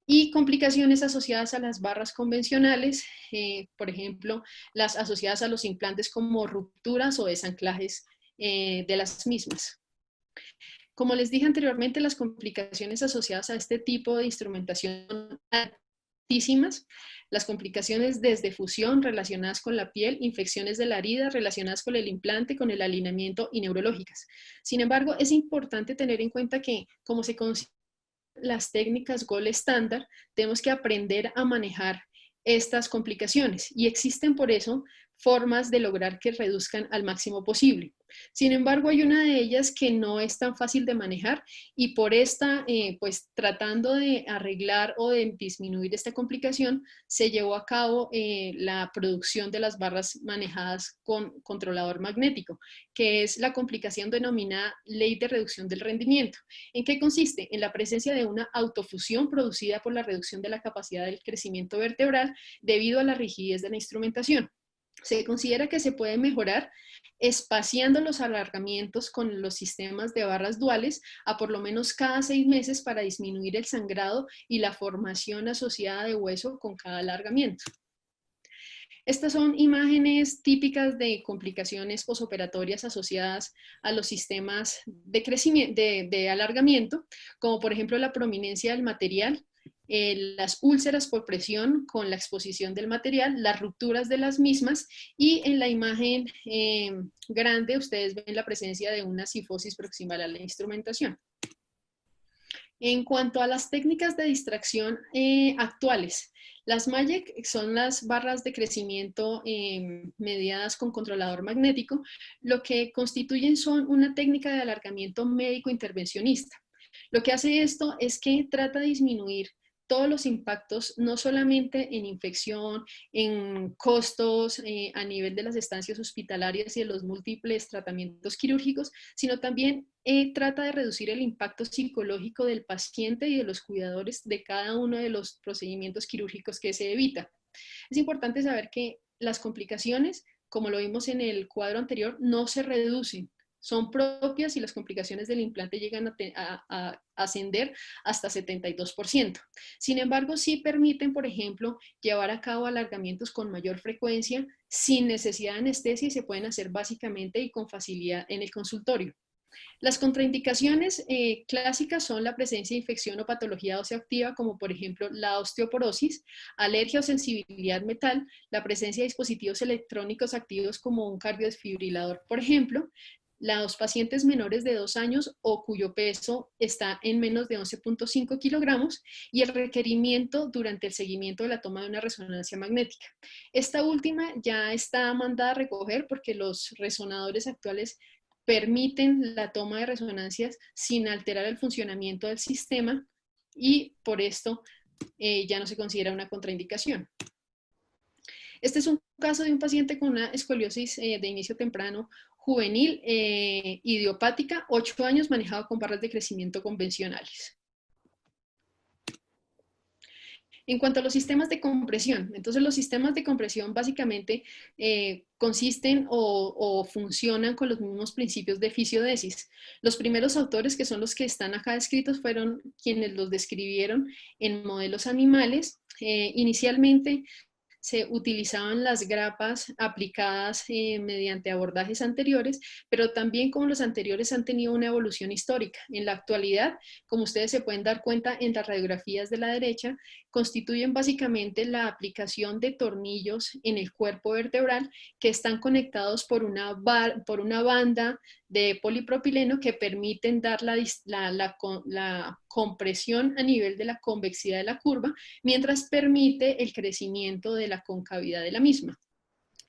y complicaciones asociadas a las barras convencionales, por ejemplo, las asociadas a los implantes, como rupturas o desanclajes de las mismas. Como les dije anteriormente, las complicaciones asociadas a este tipo de instrumentación son altísimas. Las complicaciones desde fusión relacionadas con la piel, infecciones de la herida relacionadas con el implante, con el alineamiento y neurológicas. Sin embargo, es importante tener en cuenta que, como se considera las técnicas gold estándar, tenemos que aprender a manejar estas complicaciones, y existen por eso formas de lograr que reduzcan al máximo posible. Sin embargo, hay una de ellas que no es tan fácil de manejar y por esta, pues tratando de arreglar o de disminuir esta complicación, se llevó a cabo la producción de las barras manejadas con controlador magnético, que es la complicación denominada ley de reducción del rendimiento. ¿En qué consiste? En la presencia de una autofusión producida por la reducción de la capacidad del crecimiento vertebral debido a la rigidez de la instrumentación. Se considera que se puede mejorar espaciando los alargamientos con los sistemas de barras duales a por lo menos cada 6 meses para disminuir el sangrado y la formación asociada de hueso con cada alargamiento. Estas son imágenes típicas de complicaciones posoperatorias asociadas a los sistemas de crecimiento, de alargamiento, como por ejemplo la prominencia del material, las úlceras por presión con la exposición del material, las rupturas de las mismas y en la imagen grande ustedes ven la presencia de una cifosis proximal a la instrumentación. En cuanto a las técnicas de distracción actuales, las MAGEC son las barras de crecimiento mediadas con controlador magnético, lo que constituyen son una técnica de alargamiento médico intervencionista. Lo que hace esto es que trata de disminuir todos los impactos, no solamente en infección, en costos a nivel de las estancias hospitalarias y de los múltiples tratamientos quirúrgicos, sino también trata de reducir el impacto psicológico del paciente y de los cuidadores de cada uno de los procedimientos quirúrgicos que se evita. Es importante saber que las complicaciones, como lo vimos en el cuadro anterior, no se reducen. Son propias y las complicaciones del implante llegan a ascender hasta 72%. Sin embargo, sí permiten, por ejemplo, llevar a cabo alargamientos con mayor frecuencia sin necesidad de anestesia y se pueden hacer básicamente y con facilidad en el consultorio. Las contraindicaciones clásicas son la presencia de infección o patología ósea activa, como por ejemplo la osteoporosis, alergia o sensibilidad metal, la presencia de dispositivos electrónicos activos como un cardiodesfibrilador, por ejemplo, los pacientes menores de 2 años o cuyo peso está en menos de 11.5 kilogramos y el requerimiento durante el seguimiento de la toma de una resonancia magnética. Esta última ya está mandada a recoger porque los resonadores actuales permiten la toma de resonancias sin alterar el funcionamiento del sistema y por esto ya no se considera una contraindicación. Este es un caso de un paciente con una escoliosis de inicio temprano juvenil idiopática, 8 años, manejado con barras de crecimiento convencionales. En cuanto a los sistemas de compresión, entonces los sistemas de compresión básicamente consisten o funcionan con los mismos principios de fisiodesis. Los primeros autores, que son los que están acá descritos, fueron quienes los describieron en modelos animales. Inicialmente se utilizaban las grapas aplicadas mediante abordajes anteriores, pero también como los anteriores han tenido una evolución histórica. En la actualidad, como ustedes se pueden dar cuenta en las radiografías de la derecha, constituyen básicamente la aplicación de tornillos en el cuerpo vertebral que están conectados por una banda de polipropileno que permiten dar la compresión a nivel de la convexidad de la curva, mientras permite el crecimiento de la concavidad de la misma.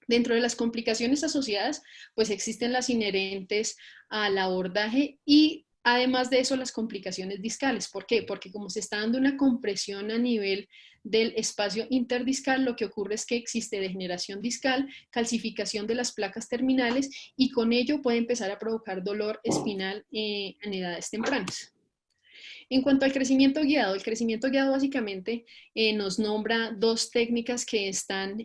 Dentro de las complicaciones asociadas, pues existen las inherentes al abordaje y además de eso las complicaciones discales. ¿Por qué? Porque como se está dando una compresión a nivel del espacio interdiscal, lo que ocurre es que existe degeneración discal, calcificación de las placas terminales y con ello puede empezar a provocar dolor espinal en edades tempranas. En cuanto al crecimiento guiado, el crecimiento guiado básicamente nos nombra 2 técnicas que están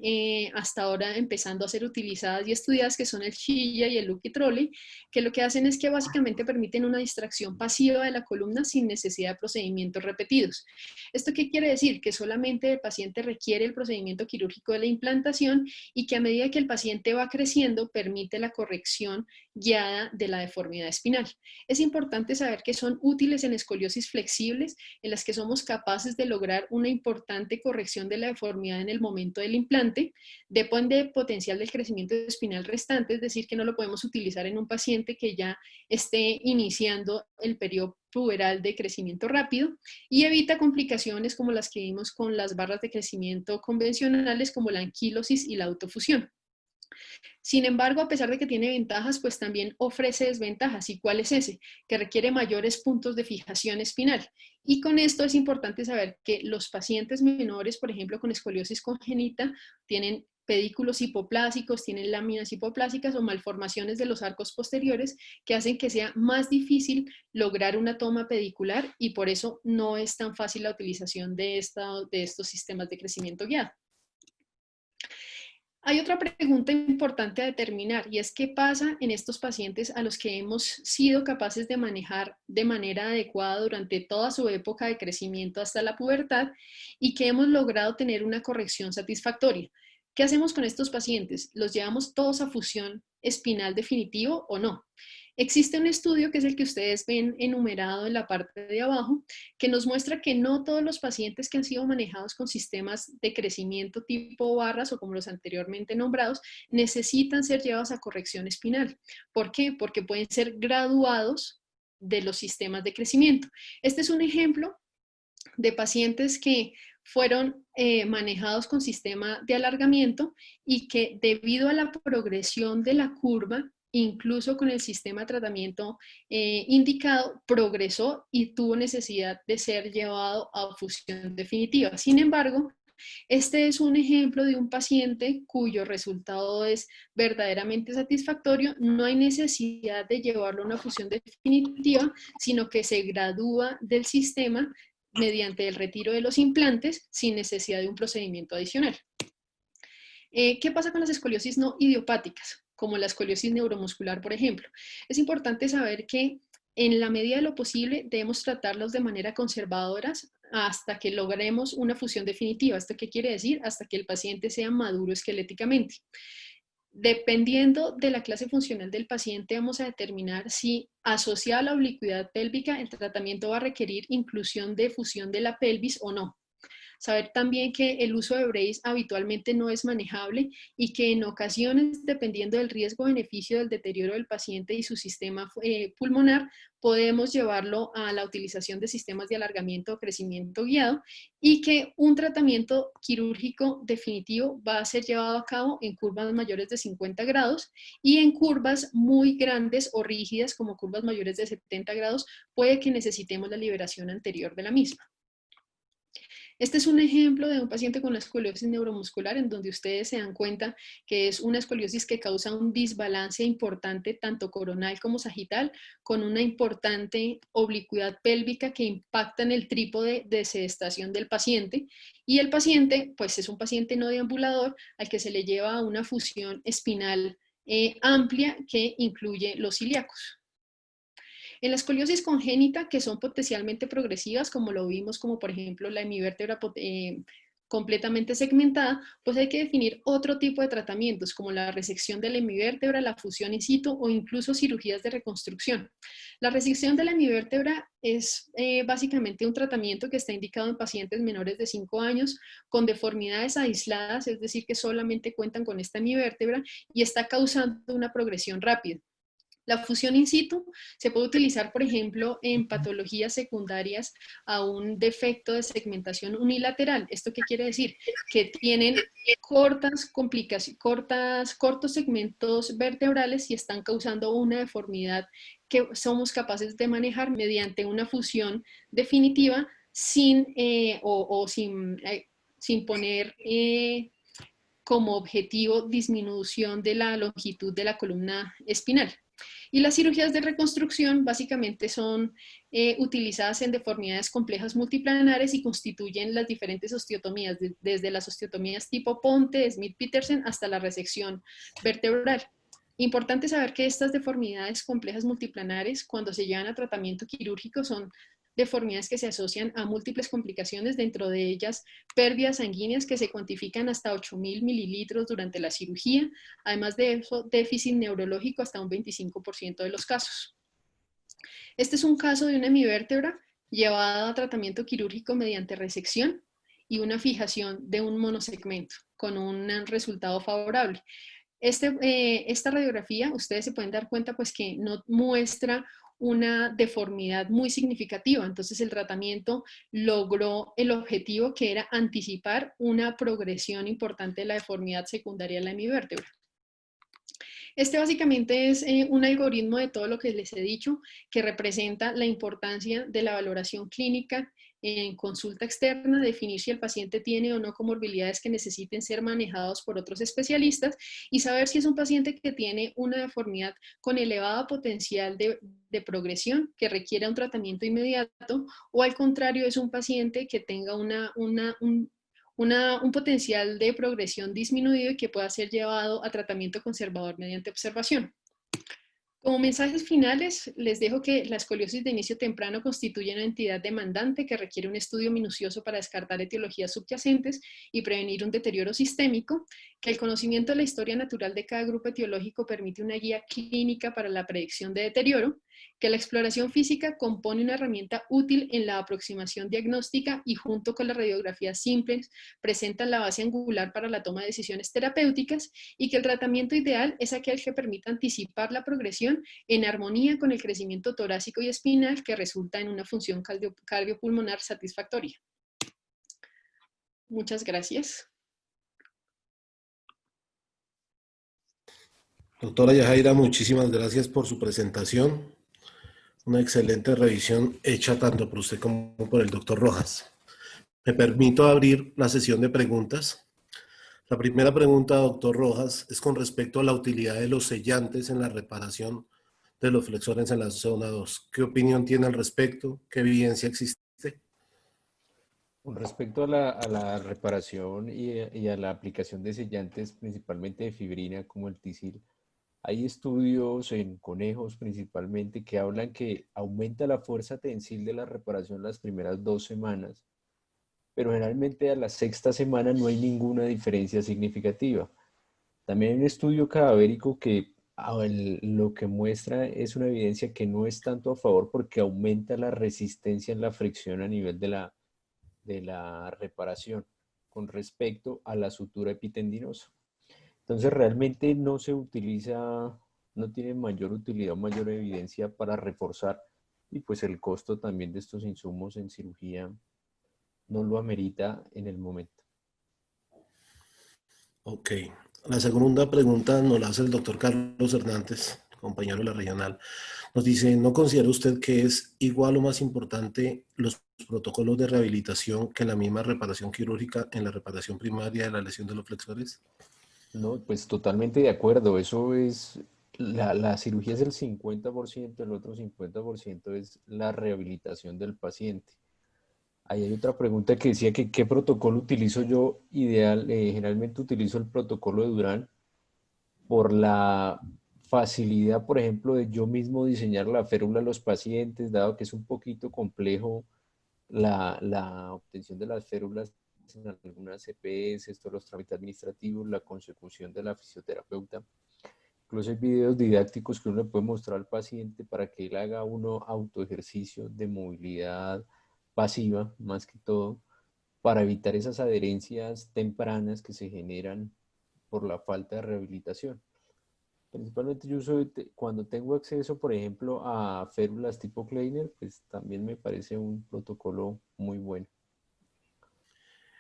hasta ahora empezando a ser utilizadas y estudiadas, que son el Shilla y el Lucky Trolley, que lo que hacen es que básicamente permiten una distracción pasiva de la columna sin necesidad de procedimientos repetidos. ¿Esto qué quiere decir? Que solamente el paciente requiere el procedimiento quirúrgico de la implantación y que a medida que el paciente va creciendo permite la corrección guiada de la deformidad espinal. Es importante saber que son útiles en escoliosis flexibles en las que somos capaces de lograr una importante corrección de la deformidad en el momento del implante. Depende del potencial del crecimiento espinal restante, es decir, que no lo podemos utilizar en un paciente que ya esté iniciando el periodo puberal de crecimiento rápido y evita complicaciones como las que vimos con las barras de crecimiento convencionales como la anquilosis y la autofusión. Sin embargo, a pesar de que tiene ventajas, pues también ofrece desventajas. ¿Y cuál es ese? Que requiere mayores puntos de fijación espinal. Y con esto es importante saber que los pacientes menores, por ejemplo, con escoliosis congénita, tienen pedículos hipoplásicos, tienen láminas hipoplásicas o malformaciones de los arcos posteriores que hacen que sea más difícil lograr una toma pedicular y por eso no es tan fácil la utilización de estos sistemas de crecimiento guiado. Hay otra pregunta importante a determinar y es qué pasa en estos pacientes a los que hemos sido capaces de manejar de manera adecuada durante toda su época de crecimiento hasta la pubertad y que hemos logrado tener una corrección satisfactoria. ¿Qué hacemos con estos pacientes? ¿Los llevamos todos a fusión espinal definitivo o no? Existe un estudio que es el que ustedes ven enumerado en la parte de abajo, que nos muestra que no todos los pacientes que han sido manejados con sistemas de crecimiento tipo barras o como los anteriormente nombrados, necesitan ser llevados a corrección espinal. ¿Por qué? Porque pueden ser graduados de los sistemas de crecimiento. Este es un ejemplo de pacientes que fueron manejados con sistema de alargamiento y que debido a la progresión de la curva, incluso con el sistema de tratamiento indicado, progresó y tuvo necesidad de ser llevado a fusión definitiva. Sin embargo, este es un ejemplo de un paciente cuyo resultado es verdaderamente satisfactorio. No hay necesidad de llevarlo a una fusión definitiva, sino que se gradúa del sistema mediante el retiro de los implantes sin necesidad de un procedimiento adicional. ¿Qué pasa con las escoliosis no idiopáticas, como la escoliosis neuromuscular, por ejemplo? Es importante saber que en la medida de lo posible debemos tratarlos de manera conservadora hasta que logremos una fusión definitiva. ¿Esto qué quiere decir? Hasta que el paciente sea maduro esqueléticamente. Dependiendo de la clase funcional del paciente, vamos a determinar si asociada a la oblicuidad pélvica el tratamiento va a requerir inclusión de fusión de la pelvis o no. Saber también que el uso de brace habitualmente no es manejable y que en ocasiones, dependiendo del riesgo-beneficio del deterioro del paciente y su sistema pulmonar, podemos llevarlo a la utilización de sistemas de alargamiento o crecimiento guiado y que un tratamiento quirúrgico definitivo va a ser llevado a cabo en curvas mayores de 50 grados y en curvas muy grandes o rígidas como curvas mayores de 70 grados puede que necesitemos la liberación anterior de la misma. Este es un ejemplo de un paciente con la escoliosis neuromuscular en donde ustedes se dan cuenta que es una escoliosis que causa un desbalance importante tanto coronal como sagital con una importante oblicuidad pélvica que impacta en el trípode de sedestación del paciente y el paciente pues es un paciente no deambulador al que se le lleva a una fusión espinal amplia que incluye los ilíacos. En la escoliosis congénita, que son potencialmente progresivas, como lo vimos, como por ejemplo la hemivértebra completamente segmentada, pues hay que definir otro tipo de tratamientos, como la resección de la hemivértebra, la fusión in situ o incluso cirugías de reconstrucción. La resección de la hemivértebra es básicamente un tratamiento que está indicado en pacientes menores de 5 años con deformidades aisladas, es decir, que solamente cuentan con esta hemivértebra y está causando una progresión rápida. La fusión in situ se puede utilizar, por ejemplo, en patologías secundarias a un defecto de segmentación unilateral. ¿Esto qué quiere decir? Que tienen cortos segmentos vertebrales y están causando una deformidad que somos capaces de manejar mediante una fusión definitiva sin poner como objetivo disminución de la longitud de la columna espinal. Y las cirugías de reconstrucción básicamente son utilizadas en deformidades complejas multiplanares y constituyen las diferentes osteotomías, desde las osteotomías tipo Ponte, Smith-Petersen, hasta la resección vertebral. Importante saber que estas deformidades complejas multiplanares, cuando se llevan a tratamiento quirúrgico, son deformidades que se asocian a múltiples complicaciones, dentro de ellas pérdidas sanguíneas que se cuantifican hasta 8.000 mililitros durante la cirugía, además de eso, déficit neurológico hasta un 25% de los casos. Este es un caso de una hemivértebra llevada a tratamiento quirúrgico mediante resección y una fijación de un monosegmento con un resultado favorable. Esta radiografía, ustedes se pueden dar cuenta pues que no muestra una deformidad muy significativa, entonces el tratamiento logró el objetivo que era anticipar una progresión importante de la deformidad secundaria de la hemivértebra. Este básicamente es un algoritmo de todo lo que les he dicho, que representa la importancia de la valoración clínica en consulta externa, definir si el paciente tiene o no comorbilidades que necesiten ser manejados por otros especialistas y saber si es un paciente que tiene una deformidad con elevado potencial de progresión que requiera un tratamiento inmediato o al contrario es un paciente que tenga un potencial de progresión disminuido y que pueda ser llevado a tratamiento conservador mediante observación. Como mensajes finales, les dejo que la escoliosis de inicio temprano constituye una entidad demandante que requiere un estudio minucioso para descartar etiologías subyacentes y prevenir un deterioro sistémico, que el conocimiento de la historia natural de cada grupo etiológico permite una guía clínica para la predicción de deterioro, que la exploración física compone una herramienta útil en la aproximación diagnóstica y junto con las radiografías simples presentan la base angular para la toma de decisiones terapéuticas y que el tratamiento ideal es aquel que permita anticipar la progresión en armonía con el crecimiento torácico y espinal que resulta en una función cardiopulmonar satisfactoria. Muchas gracias. Doctora Yajaira, muchísimas gracias por su presentación. Una excelente revisión hecha tanto por usted como por el doctor Rojas. Me permito abrir la sesión de preguntas. La primera pregunta, doctor Rojas, es con respecto a la utilidad de los sellantes en la reparación de los flexores en la zona 2. ¿Qué opinión tiene al respecto? ¿Qué evidencia existe? Con respecto a la reparación y a la aplicación de sellantes, principalmente de fibrina como el tisil, hay estudios en conejos principalmente que hablan que aumenta la fuerza tensil de la reparación las primeras 2 semanas, pero generalmente a la sexta semana no hay ninguna diferencia significativa. También hay un estudio cadavérico que lo que muestra es una evidencia que no es tanto a favor porque aumenta la resistencia en la fricción a nivel de la reparación con respecto a la sutura epitendinosa. Entonces realmente no se utiliza, no tiene mayor utilidad o mayor evidencia para reforzar y pues el costo también de estos insumos en cirugía no lo amerita en el momento. Ok. La segunda pregunta nos la hace el doctor Carlos Hernández, compañero de la regional. Nos dice, ¿no considera usted que es igual o más importante los protocolos de rehabilitación que la misma reparación quirúrgica en la reparación primaria de la lesión de los flexores? No, pues totalmente de acuerdo. Eso es, la cirugía es el 50%, el otro 50% es la rehabilitación del paciente. Ahí hay otra pregunta que decía que qué protocolo utilizo yo ideal. Generalmente utilizo el protocolo de Durán por la facilidad, por ejemplo, de yo mismo diseñar la férula a los pacientes, dado que es un poquito complejo la obtención de las férulas en algunas CPS, todos los trámites administrativos, la consecución de la fisioterapeuta. Incluso hay videos didácticos que uno le puede mostrar al paciente para que él haga uno autoejercicio de movilidad pasiva, más que todo, para evitar esas adherencias tempranas que se generan por la falta de rehabilitación. Principalmente yo uso, cuando tengo acceso, por ejemplo, a férulas tipo Kleiner, pues también me parece un protocolo muy bueno.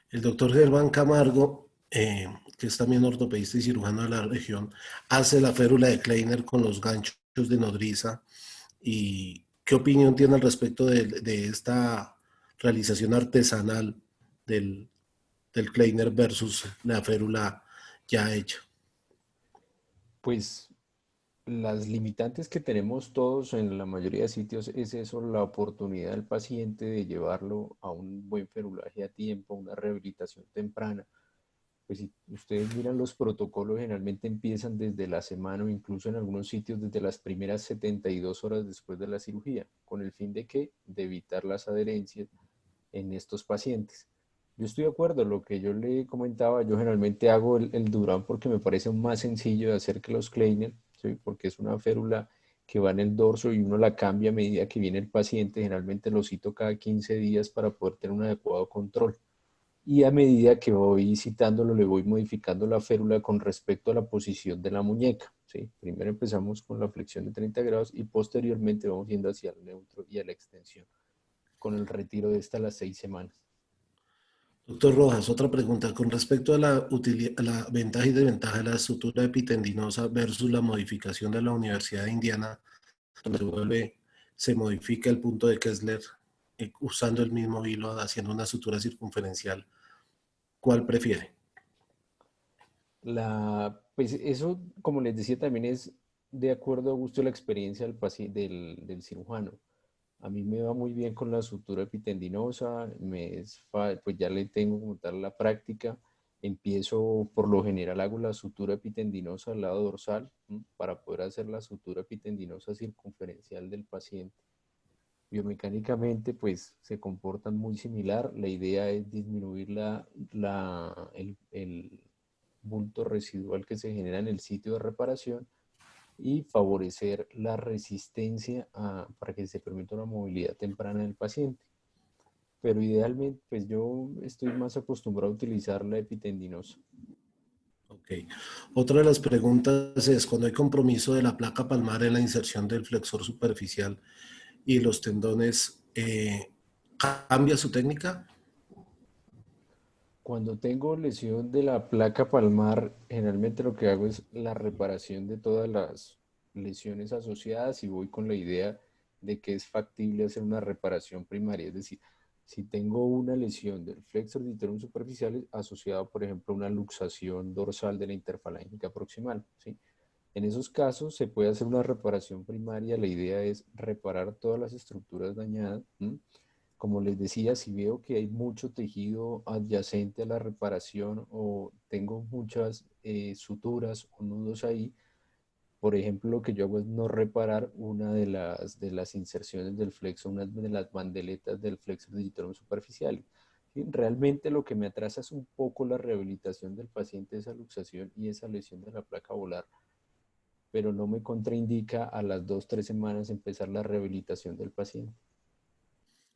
El doctor Germán Camargo, que es también ortopedista y cirujano de la región, hace la férula de Kleiner con los ganchos de nodriza. ¿Y qué opinión tiene al respecto de esta realización artesanal del Kleiner versus la férula ya hecha? Pues las limitantes que tenemos todos en la mayoría de sitios es eso, la oportunidad del paciente de llevarlo a un buen ferulaje a tiempo, a una rehabilitación temprana. Pues si ustedes miran los protocolos, generalmente empiezan desde la semana o incluso en algunos sitios desde las primeras 72 horas después de la cirugía, con el fin de que de evitar las adherencias en estos pacientes. Yo estoy de acuerdo, lo que yo le comentaba, yo generalmente hago el Durán porque me parece más sencillo de hacer que los Kleiner, ¿sí? Porque es una férula que va en el dorso y uno la cambia a medida que viene el paciente, generalmente lo cito cada 15 días para poder tener un adecuado control. Y a medida que voy citándolo, le voy modificando la férula con respecto a la posición de la muñeca, ¿sí? Primero empezamos con la flexión de 30 grados y posteriormente vamos yendo hacia el neutro y a la extensión, con el retiro de esta a las 6 semanas. Doctor Rojas, otra pregunta con respecto a a la ventaja y desventaja de la sutura epitendinosa versus la modificación de la Universidad de Indiana, donde se modifica el punto de Kessler usando el mismo hilo, haciendo una sutura circunferencial. ¿Cuál prefiere? Pues eso, como les decía, también es de acuerdo a gusto de la experiencia del cirujano. A mí me va muy bien con la sutura epitendinosa, pues ya le tengo como tal la práctica. Empiezo, por lo general, hago la sutura epitendinosa al lado dorsal, para poder hacer la sutura epitendinosa circunferencial del paciente. Biomecánicamente, pues se comportan muy similar. La idea es disminuir el bulto residual que se genera en el sitio de reparación y favorecer la resistencia para que se permita una movilidad temprana del paciente. Pero idealmente, pues yo estoy más acostumbrado a utilizar la epitendinosa. Ok. Otra de las preguntas es, cuando hay compromiso de la placa palmar en la inserción del flexor superficial y los tendones, ¿cambia su técnica? Cuando tengo lesión de la placa palmar, generalmente lo que hago es la reparación de todas las lesiones asociadas y voy con la idea de que es factible hacer una reparación primaria. Es decir, si tengo una lesión del flexor ditorum superficial asociado, por ejemplo, a una luxación dorsal de la interfalángica proximal, ¿sí? En esos casos se puede hacer una reparación primaria. La idea es reparar todas las estructuras dañadas. Como les decía, si veo que hay mucho tejido adyacente a la reparación o tengo muchas suturas o nudos ahí, por ejemplo, lo que yo hago es no reparar una de las inserciones del flexo, una de las bandeletas del flexor digitorum superficial. ¿Sí? Realmente lo que me atrasa es un poco la rehabilitación del paciente, esa luxación y esa lesión de la placa volar, pero no me contraindica a las 2, 3 semanas empezar la rehabilitación del paciente.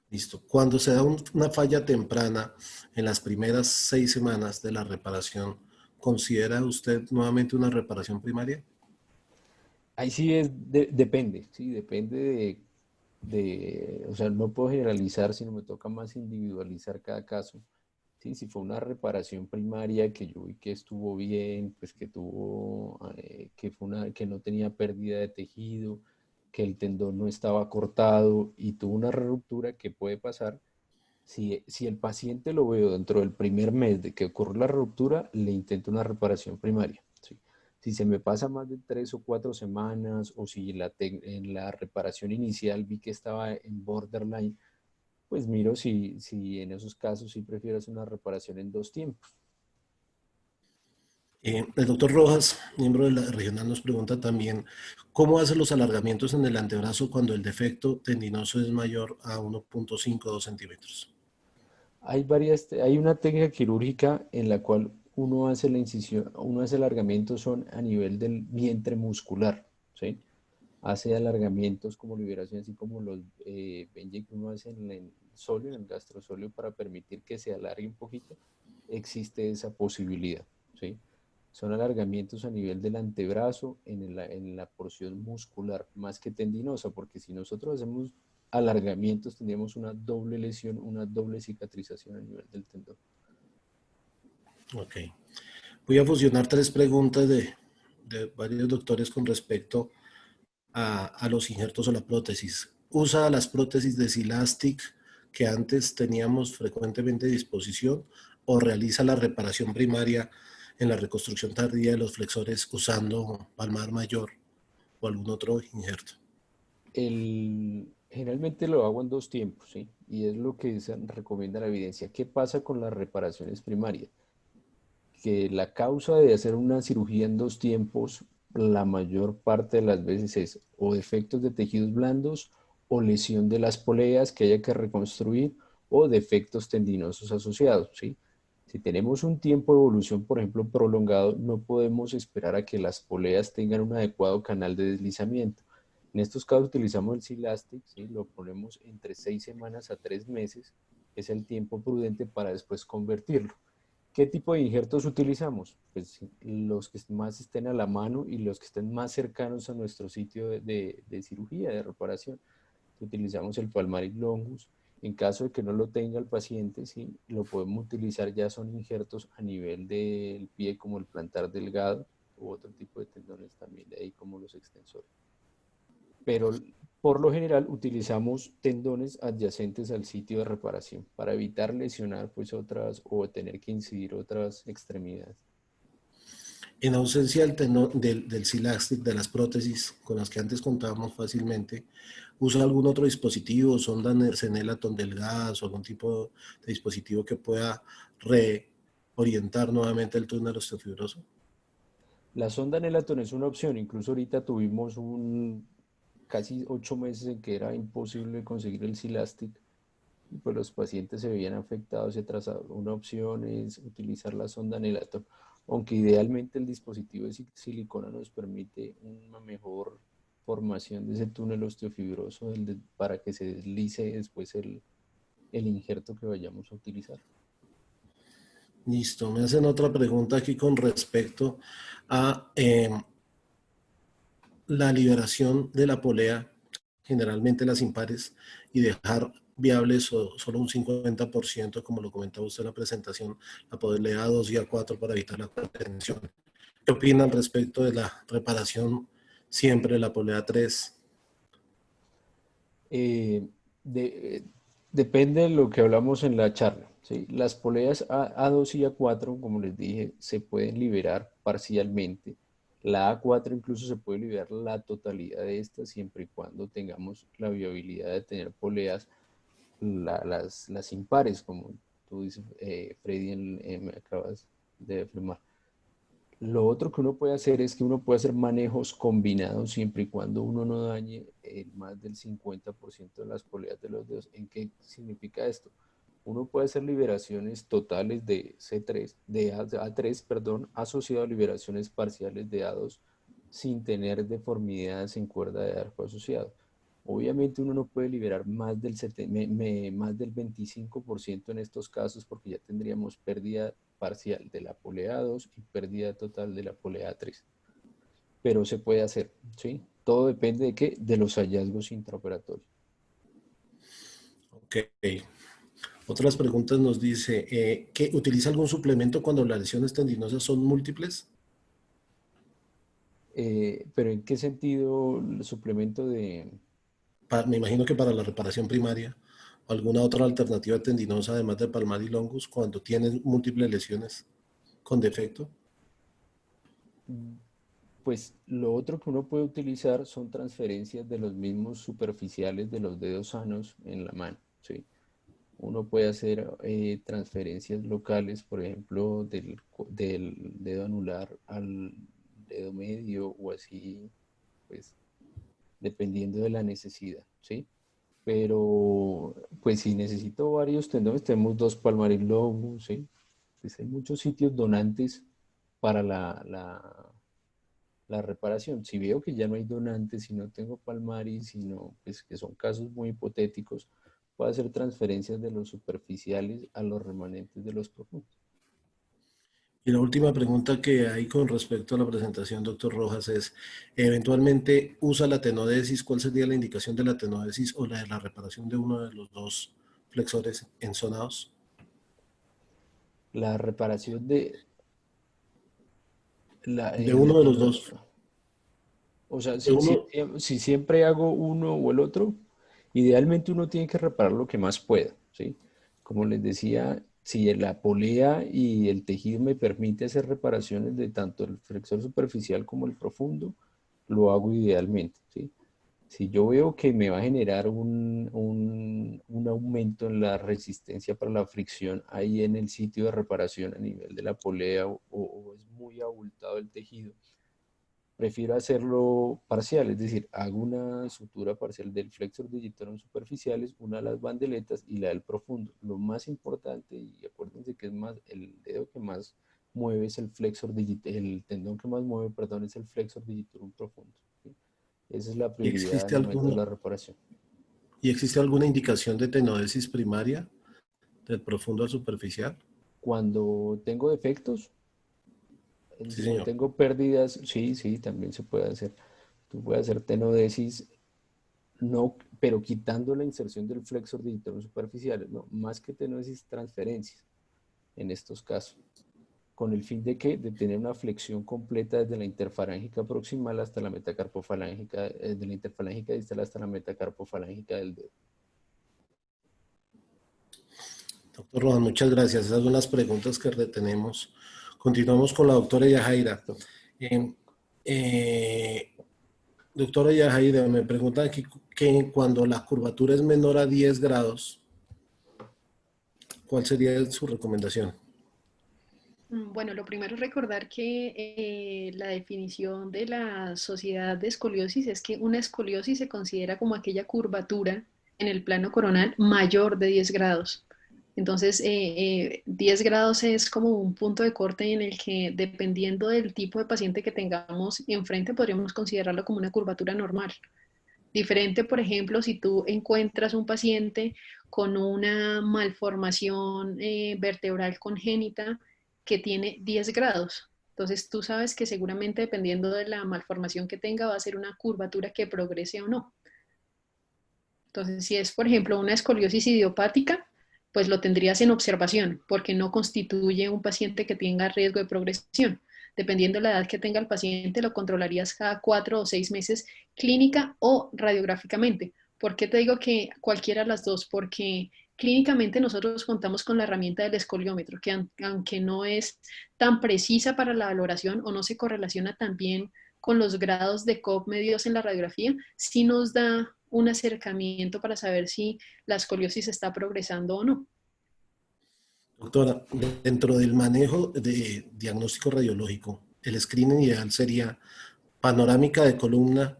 Listo. Cuando se da una falla temprana en las primeras 6 semanas de la reparación, ¿considera usted nuevamente una reparación primaria? Ahí sí depende, sí, depende o sea, no puedo generalizar, sino me toca más individualizar cada caso. Sí, si fue una reparación primaria que yo vi que estuvo bien, pues que que no tenía pérdida de tejido, que el tendón no estaba cortado y tuvo una ruptura que puede pasar. Si el paciente lo veo dentro del primer mes de que ocurrió la ruptura, le intento una reparación primaria. ¿Sí? Si se me pasa más de 3 o 4 semanas o si en la reparación inicial vi que estaba en borderline, pues miro si en esos casos sí prefiero hacer una reparación en 2 tiempos. El doctor Rojas, miembro de la regional, nos pregunta también, ¿cómo hace los alargamientos en el antebrazo cuando el defecto tendinoso es mayor a 1.5 o 2 centímetros? Hay una técnica quirúrgica en la cual uno hace la incisión, uno hace alargamientos son a nivel del vientre muscular, ¿sí? Hace alargamientos como liberación, así como los Benji que uno hace en el sóleo, en el gastrosóleo, para permitir que se alargue un poquito. Existe esa posibilidad, ¿sí? Son alargamientos a nivel del antebrazo, en la porción muscular, más que tendinosa, porque si nosotros hacemos alargamientos, tendríamos una doble lesión, una doble cicatrización a nivel del tendón. Ok. Voy a fusionar tres preguntas de varios doctores con respecto a los injertos o la prótesis. ¿Usa las prótesis de Silastic que antes teníamos frecuentemente a disposición o realiza la reparación primaria en la reconstrucción tardía de los flexores usando palmar mayor o algún otro injerto? Generalmente lo hago en 2 tiempos, ¿sí? Y es lo que se recomienda la evidencia. ¿Qué pasa con las reparaciones primarias? Que la causa de hacer una cirugía en 2 tiempos, la mayor parte de las veces es o defectos de tejidos blandos o lesión de las poleas que haya que reconstruir o defectos tendinosos asociados, ¿sí? Si tenemos un tiempo de evolución, por ejemplo, prolongado, no podemos esperar a que las poleas tengan un adecuado canal de deslizamiento. En estos casos utilizamos el Silastic, ¿sí? Lo ponemos entre 6 semanas a 3 meses, que es el tiempo prudente para después convertirlo. ¿Qué tipo de injertos utilizamos? Pues los que más estén a la mano y los que estén más cercanos a nuestro sitio de cirugía, de reparación. Utilizamos el Palmaris longus En caso de que no lo tenga el paciente, sí, lo podemos utilizar, ya son injertos a nivel del pie como el plantar delgado u otro tipo de tendones también, de ahí como los extensores. Pero por lo general utilizamos tendones adyacentes al sitio de reparación para evitar lesionar pues otras o tener que incidir otras extremidades. En ausencia del Silastic, de las prótesis con las que antes contábamos fácilmente, ¿usa algún otro dispositivo, sonda Senelaton delgadas o algún tipo de dispositivo que pueda reorientar nuevamente el túnel osteofibroso? La sonda Nelaton es una opción, incluso ahorita tuvimos casi 8 meses en que era imposible conseguir el Silastic y pues los pacientes se veían afectados y atrasados. Una opción es utilizar la sonda Nelaton, aunque idealmente el dispositivo de silicona nos permite una mejor formación de ese túnel osteofibroso para que se deslice después el injerto que vayamos a utilizar. Listo, me hacen otra pregunta aquí con respecto a la liberación de la polea, generalmente las impares, y dejar viables solo un 50%, como lo comentaba usted en la presentación, la polea 2 y A4 para evitar la tensión. ¿Qué opina al respecto de la reparación siempre de la polea 3? Eh, de- Depende de lo que hablamos en la charla, ¿sí? Las poleas A2 y A4, como les dije, se pueden liberar parcialmente. La A4 incluso se puede liberar la totalidad de estas siempre y cuando tengamos la viabilidad de tener poleas, las impares, como tú dices, Freddy, me acabas de afirmar. Lo otro que uno puede hacer es que uno puede hacer manejos combinados siempre y cuando uno no dañe más del 50% de las poleas de los dedos. ¿En qué significa esto? Uno puede hacer liberaciones totales de C3, de A3, perdón, asociado a liberaciones parciales de A2 sin tener deformidades en cuerda de arco asociado. Obviamente uno no puede liberar más del 25% en estos casos porque ya tendríamos pérdida parcial de la polea 2 y pérdida total de la polea 3. Pero se puede hacer, ¿sí? Todo depende de qué, de los hallazgos intraoperatorios. Ok. Otras preguntas nos dice, ¿que utiliza algún suplemento cuando las lesiones tendinosas son múltiples? Pero ¿en qué sentido el suplemento de... Me imagino que para la reparación primaria, o alguna otra alternativa tendinosa además de palmar y longus, cuando tienen múltiples lesiones con defecto. Pues lo otro que uno puede utilizar son transferencias de los mismos superficiales de los dedos sanos en la mano, ¿sí? Uno puede hacer transferencias locales, por ejemplo, del dedo anular al dedo medio o así, pues dependiendo de la necesidad, ¿sí? Pero, pues si necesito varios tendones, tenemos dos palmaris longus, ¿sí? Pues hay muchos sitios donantes para la reparación. Si veo que ya no hay donantes, si no tengo palmaris, sino pues que son casos muy hipotéticos, puedo hacer transferencias de los superficiales a los remanentes de los profundos. Y la última pregunta que hay con respecto a la presentación, doctor Rojas, es, ¿eventualmente usa la tenodesis? ¿Cuál sería la indicación de la tenodesis o la de la reparación de uno de los dos flexores enzonados? La reparación de De uno de los dos. o sea, De uno, si siempre hago uno o el otro, idealmente uno tiene que reparar lo que más pueda, ¿sí? Como les decía, si la polea y el tejido me permite hacer reparaciones de tanto el flexor superficial como el profundo, lo hago idealmente, ¿sí? Si yo veo que me va a generar un aumento en la resistencia para la fricción ahí en el sitio de reparación a nivel de la polea o es muy abultado el tejido, prefiero hacerlo parcial, es decir, hago una sutura parcial del flexor digitorum superficiales, una de las bandeletas y la del profundo. Lo más importante, y acuérdense que es más, el dedo que más mueve es el tendón que más mueve, perdón, es el flexor digitorum profundo, ¿sí? Esa es la ¿y prioridad al momento de la reparación. existe alguna indicación de tenodesis primaria del profundo al superficial? Cuando tengo defectos, es Sí, decir, cuando señor. tengo pérdidas, sí, sí, también se puede hacer. Tú puedes hacer tenodesis no, pero quitando la inserción del flexor de tenones superficiales, no, más que tenosis, transferencias en estos casos, con el fin de que de tener una flexión completa desde la interfalángica proximal hasta la metacarpofalángica, de la interfalángica distal hasta la metacarpofalángica del dedo. Doctor Rojas, muchas gracias. Esas son las preguntas que retenemos. Continuamos con la doctora Yajaira. Doctora Yajaira, me preguntan aquí que cuando la curvatura es menor a 10 grados, ¿cuál sería su recomendación? Bueno, lo primero es recordar que la definición de la Sociedad de Escoliosis es que una escoliosis se considera como aquella curvatura en el plano coronal mayor de 10 grados. Entonces, 10 grados es como un punto de corte en el que, dependiendo del tipo de paciente que tengamos enfrente, podríamos considerarlo como una curvatura normal. Diferente, por ejemplo, si tú encuentras un paciente con una malformación vertebral congénita que tiene 10 grados. Entonces tú sabes que seguramente dependiendo de la malformación que tenga va a ser una curvatura que progrese o no. Entonces si es, por ejemplo, una escoliosis idiopática, pues lo tendrías en observación porque no constituye un paciente que tenga riesgo de progresión. Dependiendo de la edad que tenga el paciente, lo controlarías cada 4 o 6 meses clínica o radiográficamente. ¿Por qué te digo que cualquiera de las dos? Porque clínicamente nosotros contamos con la herramienta del escoliómetro, que aunque no es tan precisa para la valoración o no se correlaciona tan bien con los grados de COP medidos en la radiografía, sí nos da un acercamiento para saber si la escoliosis está progresando o no. Doctora, dentro del manejo de diagnóstico radiológico, el screening ideal sería panorámica de columna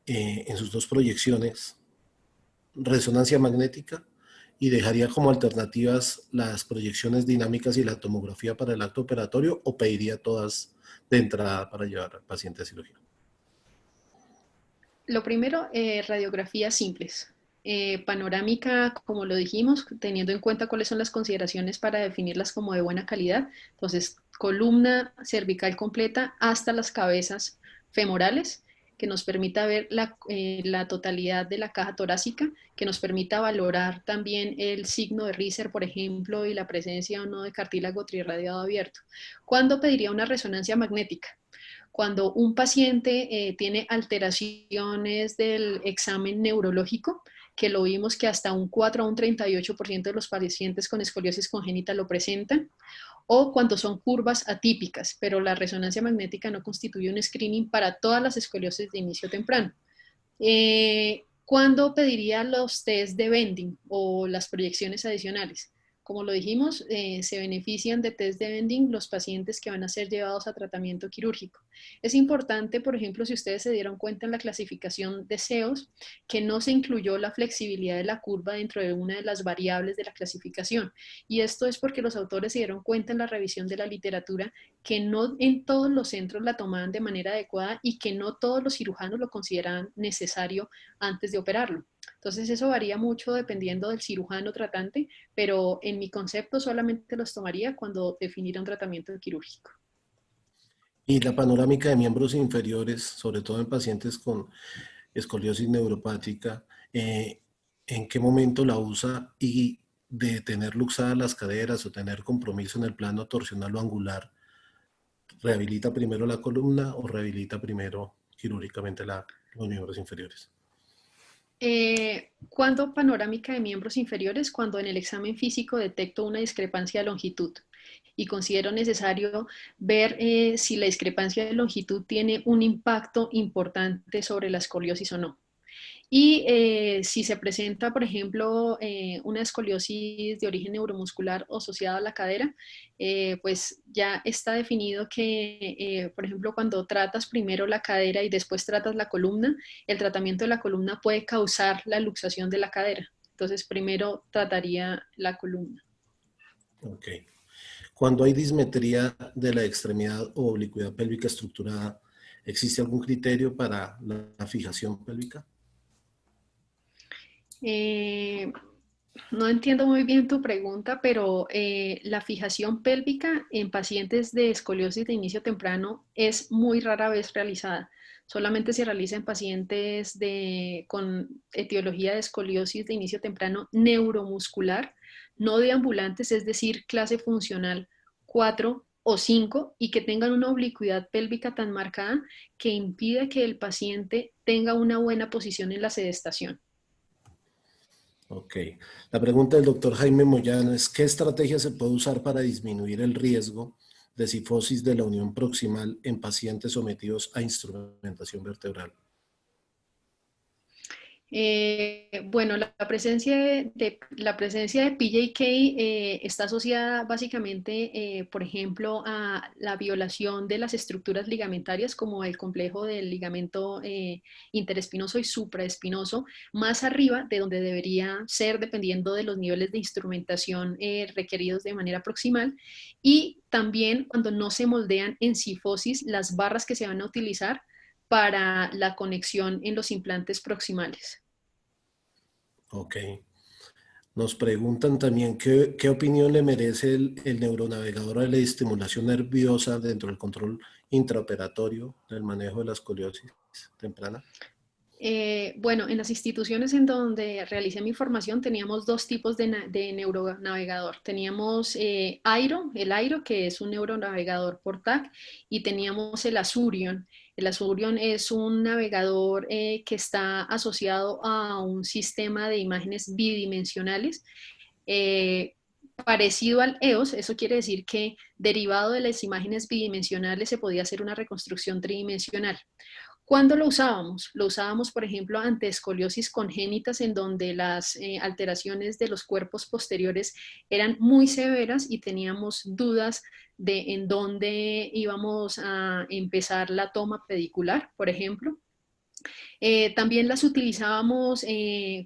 en sus dos proyecciones, resonancia magnética, y dejaría como alternativas las proyecciones dinámicas y la tomografía para el acto operatorio, o pediría todas de entrada para llevar al paciente a cirugía. Lo primero, radiografías simples. Panorámica, como lo dijimos, teniendo en cuenta cuáles son las consideraciones para definirlas como de buena calidad. Entonces, columna cervical completa hasta las cabezas femorales, que nos permita ver la totalidad de la caja torácica, que nos permita valorar también el signo de Riser, por ejemplo, y la presencia o no de cartílago trirradiado abierto. ¿Cuándo pediría una resonancia magnética? Cuando un paciente tiene alteraciones del examen neurológico, que lo vimos que hasta un 4 a un 38% de los pacientes con escoliosis congénita lo presentan, o cuando son curvas atípicas, pero la resonancia magnética no constituye un screening para todas las escoliosis de inicio temprano. ¿Cuándo pediría los test de bending o las proyecciones adicionales? Como lo dijimos, se benefician de test de bending los pacientes que van a ser llevados a tratamiento quirúrgico. Es importante, por ejemplo, si ustedes se dieron cuenta en la clasificación de SEOs, que no se incluyó la flexibilidad de la curva dentro de una de las variables de la clasificación. Y esto es porque los autores se dieron cuenta en la revisión de la literatura que no en todos los centros la tomaban de manera adecuada y que no todos los cirujanos lo consideraban necesario antes de operarlo. Entonces eso varía mucho dependiendo del cirujano tratante, pero en mi concepto solamente los tomaría cuando definiera un tratamiento quirúrgico. Y la panorámica de miembros inferiores, sobre todo en pacientes con escoliosis neuropática, ¿en qué momento la usa? Y de tener luxadas las caderas o tener compromiso en el plano torsional o angular, ¿rehabilita primero la columna o rehabilita primero quirúrgicamente los miembros inferiores? ¿Cuándo panorámica de miembros inferiores? Cuando en el examen físico detecto una discrepancia de longitud y considero necesario ver si la discrepancia de longitud tiene un impacto importante sobre la escoliosis o no. Y si se presenta, por ejemplo, una escoliosis de origen neuromuscular asociada a la cadera, pues ya está definido que, por ejemplo, cuando tratas primero la cadera y después tratas la columna, el tratamiento de la columna puede causar la luxación de la cadera. Entonces, primero trataría la columna. Ok. Cuando hay dismetría de la extremidad o oblicuidad pélvica estructurada, ¿existe algún criterio para la fijación pélvica? No entiendo muy bien tu pregunta, pero la fijación pélvica en pacientes de escoliosis de inicio temprano es muy rara vez realizada. Solamente se realiza en pacientes con etiología de escoliosis de inicio temprano neuromuscular, no de ambulantes, es decir, clase funcional 4 o 5, y que tengan una oblicuidad pélvica tan marcada que impide que el paciente tenga una buena posición en la sedestación. Ok. La pregunta del doctor Jaime Moyano es, ¿qué estrategia se puede usar para disminuir el riesgo de cifosis de la unión proximal en pacientes sometidos a instrumentación vertebral? Bueno, la presencia la presencia de PJK está asociada básicamente, por ejemplo, a la violación de las estructuras ligamentarias como el complejo del ligamento interespinoso y supraespinoso, más arriba de donde debería ser dependiendo de los niveles de instrumentación requeridos de manera proximal, y también cuando no se moldean en cifosis las barras que se van a utilizar para la conexión en los implantes proximales. Ok. Nos preguntan también qué opinión le merece el neuronavegador a la estimulación nerviosa dentro del control intraoperatorio del manejo de la escoliosis temprana. Bueno, en las instituciones en donde realicé mi formación teníamos dos tipos de neuronavegador. Teníamos el Airo, que es un neuronavegador por TAC, y teníamos el Azurion. El Azurion es un navegador que está asociado a un sistema de imágenes bidimensionales. Parecido al EOS, eso quiere decir que derivado de las imágenes bidimensionales se podía hacer una reconstrucción tridimensional. ¿Cuándo lo usábamos? Lo usábamos, por ejemplo, ante escoliosis congénitas en donde las alteraciones de los cuerpos posteriores eran muy severas y teníamos dudas de en dónde íbamos a empezar la toma pedicular, por ejemplo. También las utilizábamos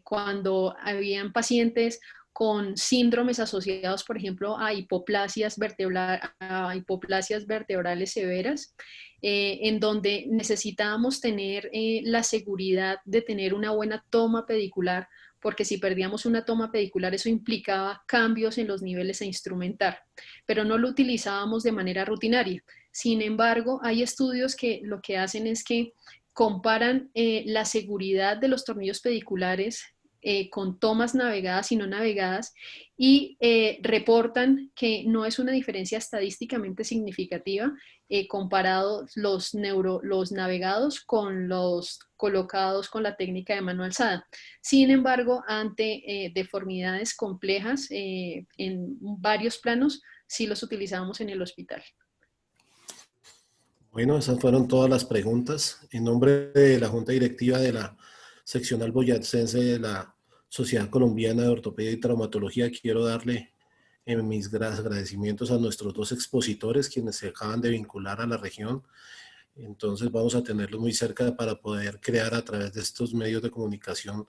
cuando habían pacientes con síndromes asociados, por ejemplo, a hipoplasias vertebrales severas, en donde necesitábamos tener la seguridad de tener una buena toma pedicular, porque si perdíamos una toma pedicular eso implicaba cambios en los niveles a instrumentar, pero no lo utilizábamos de manera rutinaria. Sin embargo, hay estudios que lo que hacen es que comparan la seguridad de los tornillos pediculares con tomas navegadas y no navegadas, y reportan que no es una diferencia estadísticamente significativa comparado los navegados con los colocados con la técnica de mano alzada. Sin embargo, ante deformidades complejas en varios planos, sí los utilizamos en el hospital. Bueno, esas fueron todas las preguntas. En nombre de la Junta Directiva de la Seccional Boyacense de la Sociedad Colombiana de Ortopedia y Traumatología, quiero darle mis agradecimientos a nuestros dos expositores, quienes se acaban de vincular a la región. Entonces vamos a tenerlos muy cerca para poder crear a través de estos medios de comunicación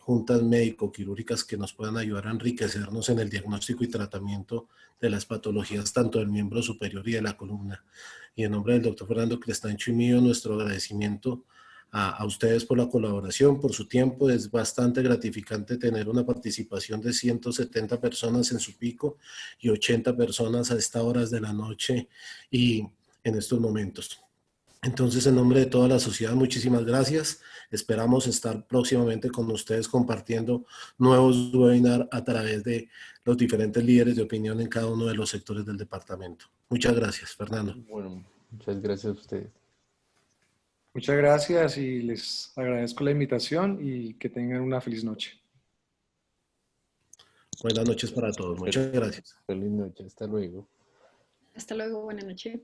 juntas médico-quirúrgicas que nos puedan ayudar a enriquecernos en el diagnóstico y tratamiento de las patologías tanto del miembro superior y de la columna. Y en nombre del doctor Fernando Crestancho y mío, nuestro agradecimiento a ustedes por la colaboración, por su tiempo. Es bastante gratificante tener una participación de 170 personas en su pico y 80 personas a estas horas de la noche y en estos momentos. Entonces, en nombre de toda la sociedad, muchísimas gracias. Esperamos estar próximamente con ustedes compartiendo nuevos webinars a través de los diferentes líderes de opinión en cada uno de los sectores del departamento. Muchas gracias, Fernando. Bueno, muchas gracias a ustedes. Muchas gracias y les agradezco la invitación y que tengan una feliz noche. Buenas noches para todos. Muchas gracias. Feliz noche. Hasta luego. Hasta luego, buenas noches.